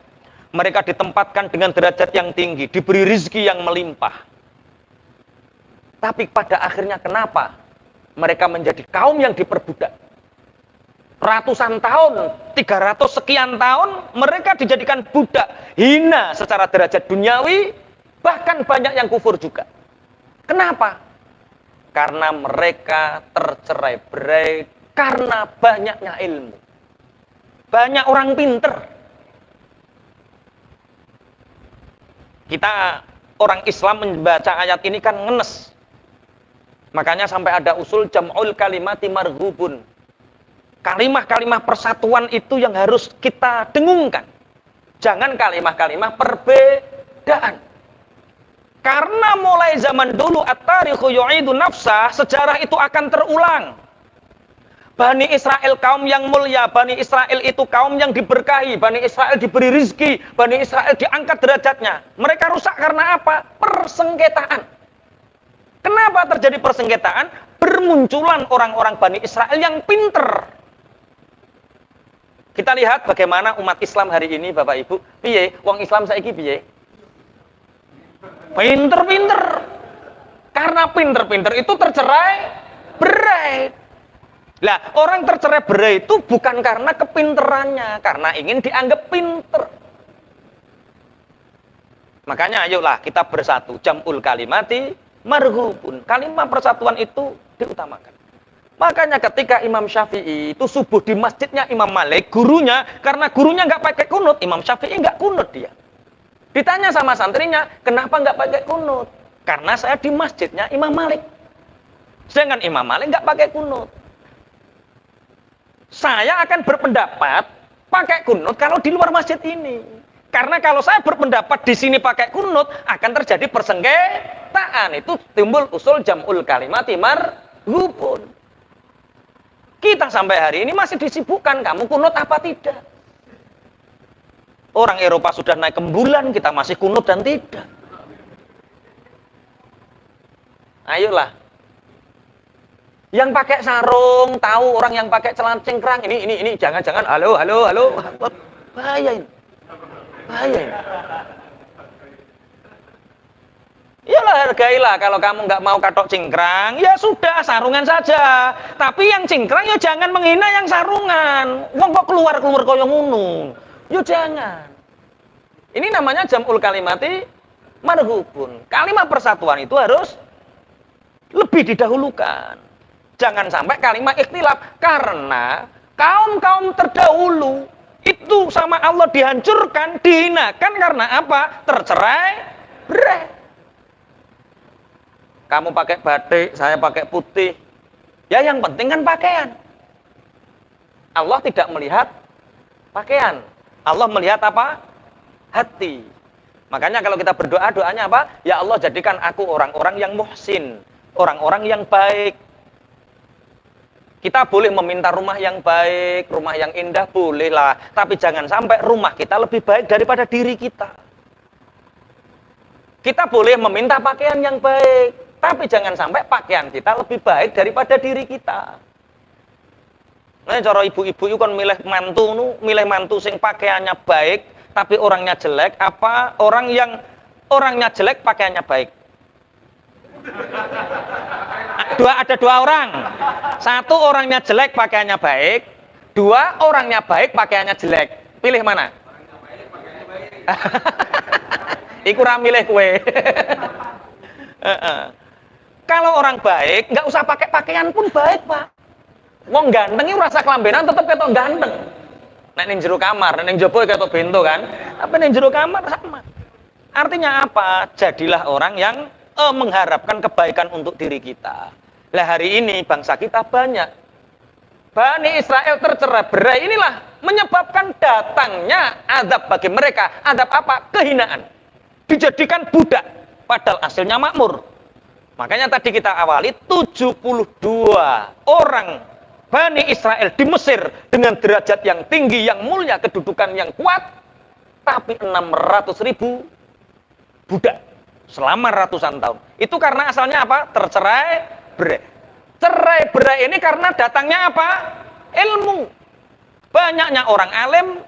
Mereka ditempatkan dengan derajat yang tinggi, diberi rizki yang melimpah. Tapi pada akhirnya kenapa mereka menjadi kaum yang diperbudak? Ratusan tahun, 300 sekian tahun, mereka dijadikan budak, hina secara derajat duniawi, bahkan banyak yang kufur juga. Kenapa? Karena mereka tercerai-berai, karena banyaknya ilmu. Banyak orang pinter. Kita, orang Islam membaca ayat ini kan ngenes. Makanya sampai ada usul jam'ul kalimati marghubun. Kalimah-kalimah persatuan itu yang harus kita dengungkan. Jangan kalimah-kalimah perbedaan. Karena mulai zaman dulu at-tarikhu yu'idu nafsah, sejarah itu akan terulang. Bani Israel kaum yang mulia, Bani Israel itu kaum yang diberkahi, Bani Israel diberi rizki, Bani Israel diangkat derajatnya. Mereka rusak karena apa? Persengketaan. Kenapa terjadi persengketaan? Bermunculan orang-orang Bani Israel yang pinter. Kita lihat bagaimana umat Islam hari ini, Bapak Ibu. Piye? Wong Islam saiki piye? Pinter-pinter. Karena karena pinter-pinter itu tercerai berai. Lah, orang tercerai berai itu bukan karena kepinterannya, karena ingin dianggap pinter. Makanya ayolah kita bersatu, jam'ul kalimati marhubun. Kalimat persatuan itu diutamakan. Makanya ketika Imam Syafi'i itu subuh di masjidnya Imam Malik, gurunya, karena gurunya nggak pakai kunut, Imam Syafi'i nggak kunut dia. Ditanya sama santrinya, kenapa nggak pakai kunut? Karena saya di masjidnya Imam Malik. Sedangkan Imam Malik nggak pakai kunut. Saya akan berpendapat pakai kunut kalau di luar masjid ini. Karena kalau saya berpendapat di sini pakai kunut, akan terjadi persengketaan. Itu timbul usul jam'ul kalimati marhubun. Kita sampai hari ini masih disibukkan, kamu kunut apa tidak? Orang Eropa sudah naik ke bulan, kita masih kunut dan tidak. Ayolah. Yang pakai sarung, tahu orang yang pakai celana cingkrang, ini, jangan, halo. Bahaya ini. Iyalah, hargailah. Kalau kamu nggak mau katok cingkrang, ya sudah, sarungan saja. Tapi yang cingkrang ya jangan menghina yang sarungan. Wong kok keluar koyo ngono. Ya jangan. Ini namanya jam'ul kalimati marhubun. Kalimat persatuan itu harus lebih didahulukan. Jangan sampai kalimat ikhtilaf, karena kaum-kaum terdahulu itu sama Allah dihancurkan, dihinakan karena apa? Tercerai berai. Kamu pakai batik, saya pakai putih. Ya yang penting kan pakaian. Allah tidak melihat pakaian. Allah melihat apa? Hati. Makanya kalau kita berdoa, doanya apa? Ya Allah, jadikan aku orang-orang yang muhsin, orang-orang yang baik. Kita boleh meminta rumah yang baik, rumah yang indah, bolehlah. Tapi jangan sampai rumah kita lebih baik daripada diri kita. Kita boleh meminta pakaian yang baik, tapi jangan sampai pakaian kita lebih baik daripada diri kita. Nah, cara ibu-ibu itu kan milih mantu sing pakaiannya baik, tapi orangnya jelek, apa orang yang orangnya jelek pakaiannya baik? Ada dua orang. Satu orangnya jelek pakaiannya baik, dua orangnya baik pakaiannya jelek. Pilih mana? Iku ra milih kue. Kalau orang baik, nggak usah pakai pakaian pun baik, Pak. Wong ganteng itu rasa kelambenan tetap ketok ganteng. Nek ning jero kamar, ning jaba ketok bento kan. Tapi ning jero kamar sama. Artinya apa? Jadilah orang yang mengharapkan kebaikan untuk diri kita. Lah hari ini bangsa kita banyak Bani Israel tercerai-berai, inilah menyebabkan datangnya azab bagi mereka. Azab apa? Kehinaan. Dijadikan budak, padahal hasilnya makmur. Makanya tadi kita awali 72 orang Bani Israel di Mesir dengan derajat yang tinggi, yang mulia, kedudukan yang kuat, tapi 600.000 budak selama ratusan tahun. Itu karena asalnya apa? Tercerai-berai. Cerai-berai ini karena datangnya apa? Ilmu. Banyaknya orang alim,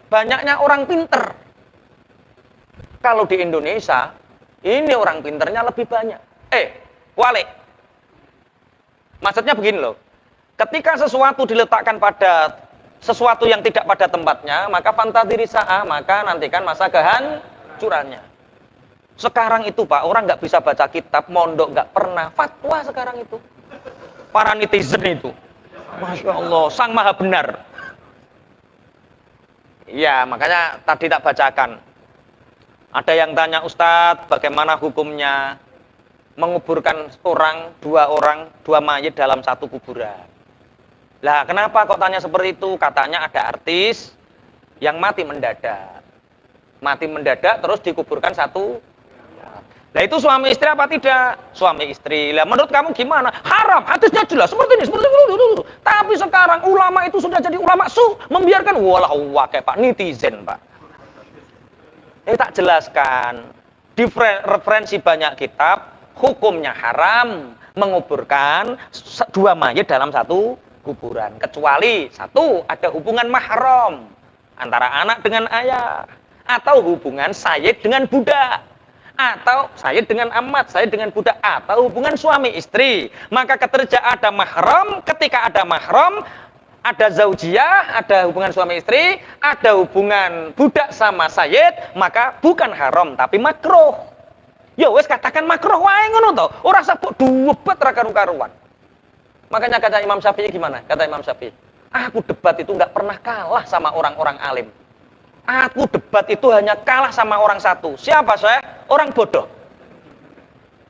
banyaknya orang pinter. Kalau di Indonesia, ini orang pinternya lebih banyak. Wale. Maksudnya begini loh. Ketika sesuatu diletakkan pada sesuatu yang tidak pada tempatnya, maka fantadiri sa'a, maka nantikan masa kehancurannya. Sekarang itu Pak, orang nggak bisa baca kitab, mondok nggak pernah, fatwa sekarang itu. Para netizen itu, Masya Allah, sang maha benar. Ya, makanya tadi tak bacakan. Ada yang tanya, Ustadz, bagaimana hukumnya menguburkan dua mayit dalam satu kuburan? Lah, kenapa kok tanya seperti itu? Katanya ada artis yang mati mendadak. Mati mendadak terus dikuburkan satu. Nah itu suami istri apa tidak? Suami istri. Lah menurut kamu gimana? Haram, hadisnya jelas seperti ini, seperti itu. Tapi sekarang ulama itu sudah jadi ulama membiarkan walah kayak Pak netizen, Pak. Tak jelaskan. Di referensi banyak kitab, hukumnya haram menguburkan dua mayit dalam satu kuburan, kecuali satu ada hubungan mahram antara anak dengan ayah atau hubungan sayyid dengan budak. atau Sayyid dengan amat, Sayyid dengan budak, atau hubungan suami istri. Maka ketika ada mahram, ada zaujiyah, ada hubungan suami istri, ada hubungan budak sama Sayyid, maka bukan haram tapi makruh. Ya wes katakan makruh wae ngono to. Ora sabuk duwebet ra karu-karuan. Makanya kata Imam Syafi'i gimana? Kata Imam Syafi'i, aku debat itu enggak pernah kalah sama orang-orang alim. Aku debat itu hanya kalah sama orang satu. Siapa saya? Orang bodoh.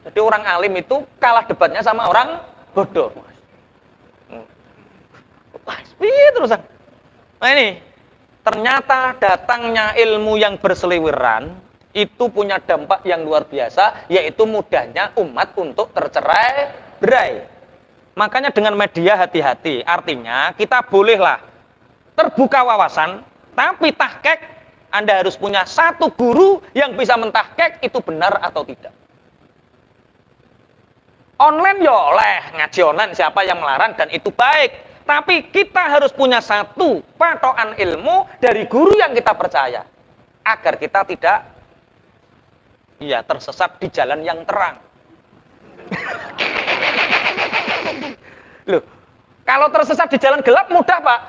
Jadi orang alim itu kalah debatnya sama orang bodoh. Wah, terusan. Nah ini, ternyata datangnya ilmu yang berseliweran itu punya dampak yang luar biasa, yaitu mudahnya umat untuk tercerai-berai. Makanya dengan media hati-hati, artinya kita bolehlah terbuka wawasan, tapi tahqiq Anda harus punya satu guru yang bisa mentahqiq itu benar atau tidak. Online ya oleh, ngaji online siapa yang melarang dan itu baik. Tapi kita harus punya satu patokan ilmu dari guru yang kita percaya. Agar kita tidak tersesat di jalan yang terang. Loh, kalau tersesat di jalan gelap mudah Pak.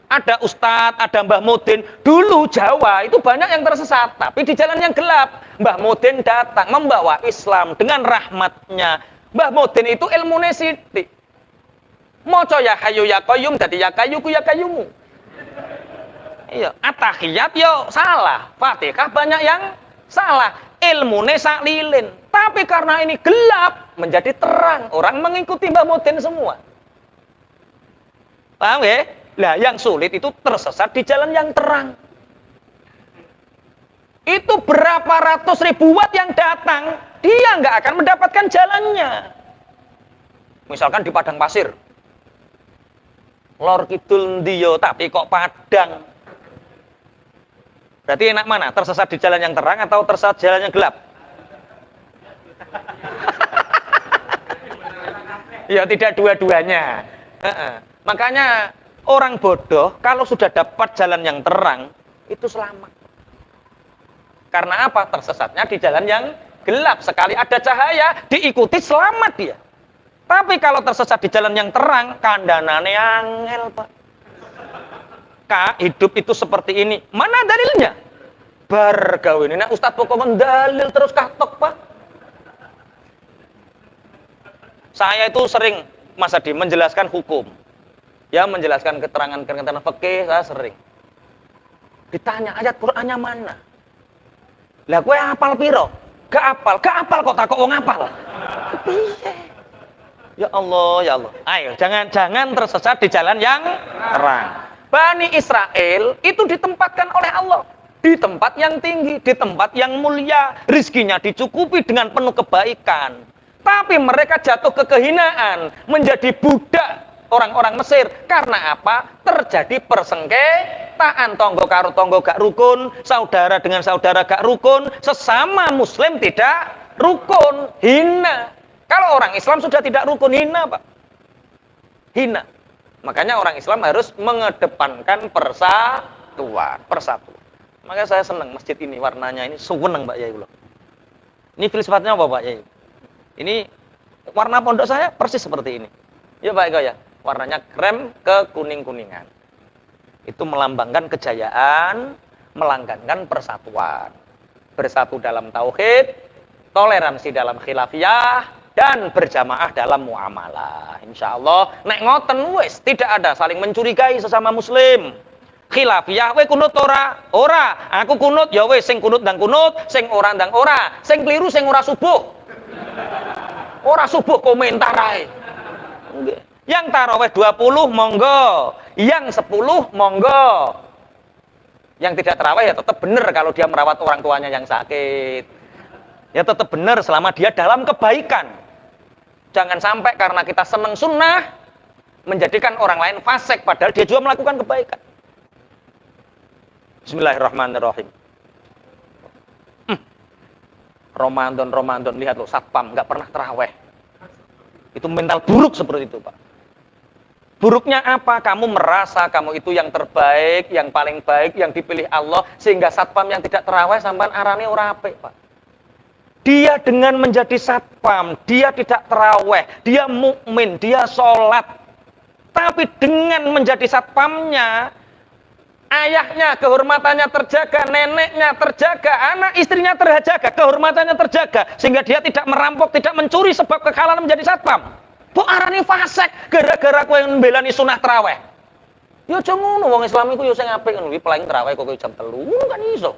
Ada Ustadz, ada Mbah Mudin. Dulu Jawa itu banyak yang tersesat. Tapi di jalan yang gelap. Mbah Mudin datang membawa Islam dengan rahmatnya. Mbah Mudin itu ilmu sithik. Moco ya hayu ya qayyum dadi ya kayuku ya kayumu. Iya, atahiyat yo salah. Fatihah banyak yang salah. Ilmune sak lilin. Tapi karena ini gelap menjadi terang. Orang mengikuti Mbah Mudin semua. Paham ya? Lah yang sulit itu tersesat di jalan yang terang. Itu berapa ratus ribu watt yang datang, dia nggak akan mendapatkan jalannya. Misalkan di padang pasir. Lor kidul ndiyo tapi kok padang. Berarti enak mana? Tersesat di jalan yang terang atau tersesat jalan yang gelap? Ya tidak dua-duanya. Makanya orang bodoh kalau sudah dapat jalan yang terang itu selamat. Karena apa? Tersesatnya di jalan yang gelap. Sekali ada cahaya diikuti selamat dia. Tapi kalau tersesat di jalan yang terang, kandanane angel, Pak. Kak, hidup itu seperti ini. Mana dalilnya? Bar gawe ini. Nah, Ustadz pokok mendalil terus katok, Pak. Saya itu sering, Mas Adi, menjelaskan hukum. Ya, menjelaskan keterangan fikih, saya sering. Ditanya ayat Qur'annya mana? Lah, gue hafal piro? Gak hafal kok takut wong hafal. Ya Allah, ya Allah. Ayo, jangan tersesat di jalan yang terang. Bani Israel itu ditempatkan oleh Allah di tempat yang tinggi, di tempat yang mulia, rizkinya dicukupi dengan penuh kebaikan. Tapi mereka jatuh ke kehinaan, menjadi budak orang-orang Mesir. Karena apa? Terjadi persengketaan, tonggo karo tonggo gak rukun, saudara dengan saudara gak rukun, sesama muslim tidak rukun, hina. Kalau orang Islam sudah tidak rukun, hina, Pak. Hina. Makanya orang Islam harus mengedepankan persatuan. Makanya saya senang masjid ini, warnanya ini seneng Pak Yai. Ini filsafatnya apa Pak Yai? Ini warna pondok saya persis seperti ini. Ya Pak Eko ya. Warnanya krem ke kuning-kuningan. Itu melambangkan kejayaan, melanggankan persatuan. Bersatu dalam tauhid, toleransi dalam khilafiyah, dan berjamaah dalam muamalah. Insya Allah, nek ngoten wis tidak ada saling mencurigai sesama muslim. Khilafiyah we kunut ora, aku kunut ya wis sing kunut ndang kunut, sing ora ndang ora, sing keliru sing ora subuh. Ora subuh komentar ae. Yang tarawih 20 monggo, yang 10 monggo. Yang tidak tarawih ya tetap benar kalau dia merawat orang tuanya yang sakit. Ya tetap benar selama dia dalam kebaikan. Jangan sampai karena kita senang sunnah menjadikan orang lain fasik padahal dia juga melakukan kebaikan. Bismillahirrahmanirrahim. Ramadan lihat loh, satpam nggak pernah tarawih. Itu mental buruk seperti itu, Pak. Buruknya apa? Kamu merasa kamu itu yang terbaik, yang paling baik, yang dipilih Allah, sehingga satpam yang tidak tarawih sampai arane ora apik, Pak. Dia dengan menjadi satpam, dia tidak terawih, dia mukmin, dia sholat. Tapi dengan menjadi satpamnya, ayahnya kehormatannya terjaga, neneknya terjaga, anak istrinya terjaga, kehormatannya terjaga, sehingga dia tidak merampok, tidak mencuri sebab kekalahan menjadi satpam. Bu arani fasik gara-gara kowe mbelani sunah tarawih. Ya aja ngono, wong Islam iku yo sing apik ngono, paling tarawih kok jam 3 ngono kan iso.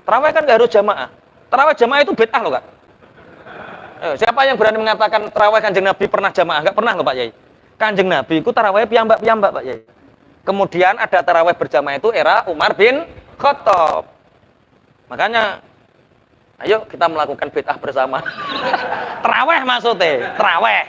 Tarawih kan gak harus jamaah. Tarawih jamaah itu bid'ah loh, Kak. Siapa yang berani mengatakan tarawih Kanjeng Nabi pernah jamaah? Enggak pernah loh, Pak Yai. Kanjeng Nabi itu tarawih piyambak-piyambak, Pak Yai. Kemudian ada tarawih berjamaah itu era Umar bin Khattab. Makanya ayo kita melakukan bid'ah bersama. Tarawih maksudnya, tarawih.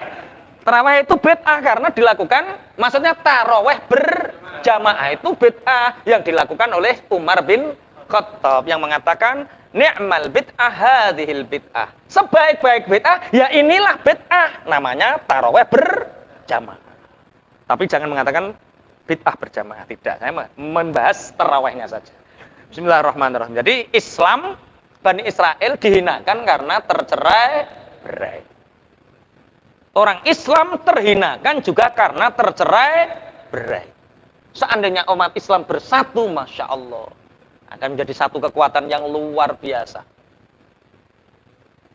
Tarawih itu bid'ah karena dilakukan, maksudnya tarawih berjamaah itu bid'ah yang dilakukan oleh Umar bin Khattab yang mengatakan ni'mal bid'ah hadhil bid'ah. Sebaik-baik bid'ah ya inilah bid'ah, namanya tarawih berjamaah. Tapi jangan mengatakan bid'ah berjamaah, tidak. Saya membahas tarawihnya saja. Bismillahirrahmanirrahim. Jadi Islam Bani Israel dihinakan karena tercerai-berai. Orang Islam terhinakan juga karena tercerai-berai. Seandainya umat Islam bersatu, Masya Allah, akan menjadi satu kekuatan yang luar biasa.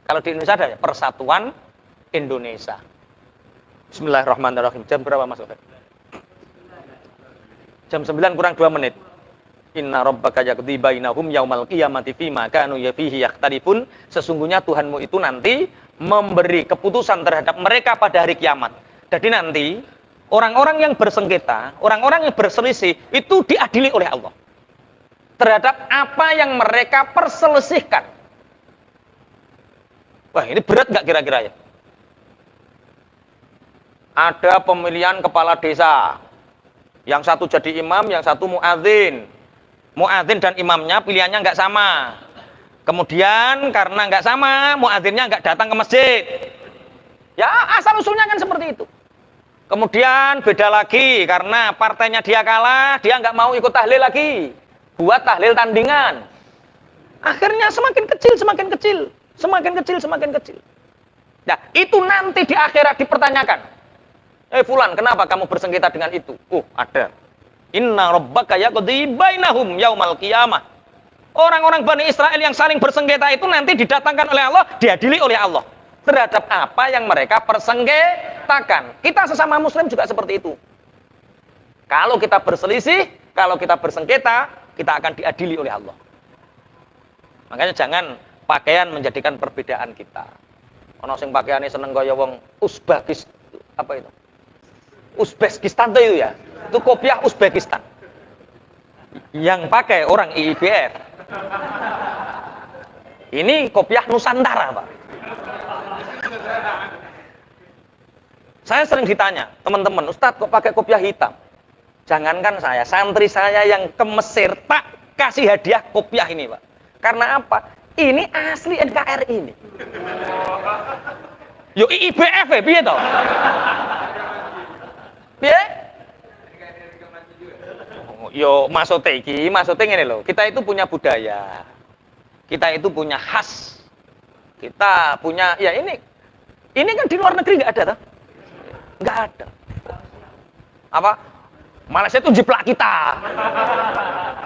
Kalau di Indonesia ada ya, Persatuan Indonesia. Bismillahirrahmanirrahim. Jam berapa masuk? Jam 9 kurang 2 menit. Inna rabbaka yaqdi bainahum yaumal qiyamati fima kanu fihi yakhtalifun. Sesungguhnya Tuhanmu itu nanti memberi keputusan terhadap mereka pada hari kiamat. Jadi nanti orang-orang yang bersengketa, orang-orang yang berselisih itu diadili oleh Allah terhadap apa yang mereka perselisihkan. Wah, ini berat nggak kira-kira ya? Ada pemilihan kepala desa. Yang satu jadi imam, yang satu muadzin. Muadzin dan imamnya pilihannya nggak sama. Kemudian karena nggak sama, muadzinnya nggak datang ke masjid. Ya asal usulnya kan seperti itu. Kemudian beda lagi karena partainya dia kalah, dia nggak mau ikut tahlil lagi. Buat tahlil tandingan. Akhirnya semakin kecil, semakin kecil, semakin kecil, semakin kecil. Nah itu nanti di akhirat dipertanyakan. Fulan, kenapa kamu bersengketa dengan itu? Ada. Inna rabbaka yaqdi bainahum yaumal qiyamah. Orang-orang Bani Israel yang saling bersengketa itu nanti didatangkan oleh Allah, diadili oleh Allah terhadap apa yang mereka persengketakan. Kita sesama muslim juga seperti itu. Kalau kita berselisih, kalau kita bersengketa, kita akan diadili oleh Allah. Makanya jangan pakaian menjadikan perbedaan kita. Ono sing pakaiane seneng kaya wong Uzbekistan itu ya. Itu kopiah Uzbekistan. Yang pakai orang IIBF. Ini kopiah Nusantara, Pak. Saya sering ditanya, teman-teman, Ustadz kok pakai kopiah hitam? Jangankan saya, santri saya yang ke Mesir tak kasih hadiah kopiah ini, Pak. Karena apa? Ini asli NKRI ini. Yo IIBF ya, piye toh? Piye? Yo maksudnya ngene lho. Kita itu punya budaya. Kita itu punya khas. Kita punya ya ini kan di luar negeri nggak ada toh? Nggak ada. Apa? Malaysia itu jiplak kita.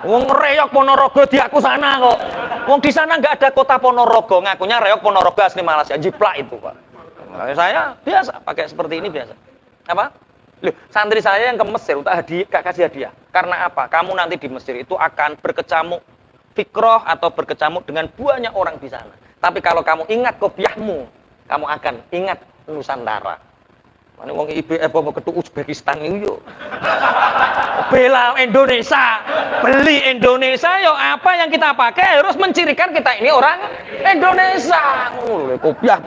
Wong Reyok Ponorogo di aku sana kok. Wong di sana nggak ada kota Ponorogo, ngakunya Reyok Ponorogo asli Malaysia, jiplak itu, Pak. Saya biasa pakai seperti ini biasa. Apa? Loh, santri saya yang ke Mesir tak kasih hadiah. Karena apa? Kamu nanti di Mesir itu akan berkecamuk fikroh atau berkecamuk dengan banyak orang di sana. Tapi kalau kamu ingat kopiahmu, kamu akan ingat Nusantara. Mana wong IBF apa ketu Uzbekistan itu yo. Bela Indonesia, beli Indonesia yo, apa yang kita pakai harus mencirikan kita ini orang Indonesia. Kopiah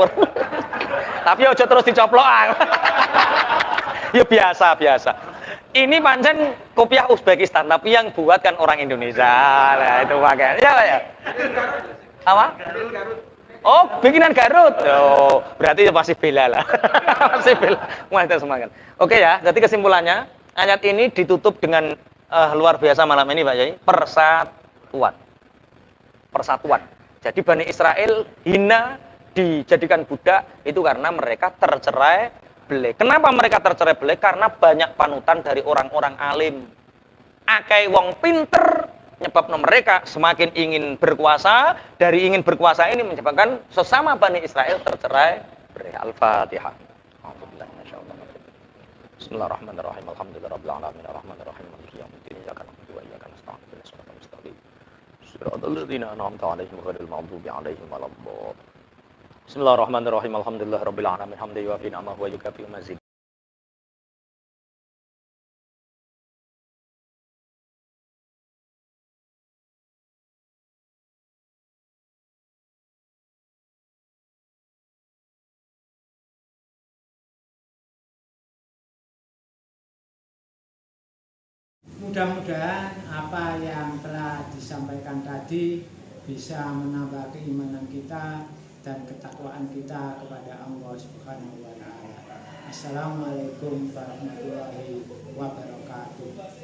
tapi aja terus dicoplok. Ya biasa. Ini pancen kopiah Uzbekistan, tapi yang buat kan orang Indonesia. Nah, itu pakai. Ya. Apa? Oh, bikinan Garut. Oh, berarti masih bela lah. Masih bela. Mantap semangat. Oke ya, jadi kesimpulannya, ayat ini ditutup dengan luar biasa malam ini, Pak Yai. Persatuan. Jadi Bani Israel hina dijadikan budak itu karena mereka tercerai berai. Kenapa mereka tercerai berai? Karena banyak panutan dari orang-orang alim. Akeh wong pinter nyebabnya mereka semakin ingin berkuasa. Dari ingin berkuasa ini menyebabkan sesama Bani Israel tercerai berai. Al-Fatihah. Bismillahirrahmanirrahim. Alhamdulillahirabbil alamin arrahmanirrahim maliki yaumiddin iyyaka na'budu wa iyyaka nasta'in ihdinas siratal mustaqim siratal ladzina an'amta 'alaihim ghairil maghdubi 'alaihim waladdallin. Bismillahirrahmanirrahim. Alhamdulillahirabbil alamin hamdan yuwafi ni'amahu wa yukafi mazid. Mudah-mudahan apa yang telah disampaikan tadi bisa menambah keimanan kita dan ketakwaan kita kepada Allah Subhanahu wa taala. Assalamualaikum warahmatullahi wabarakatuh.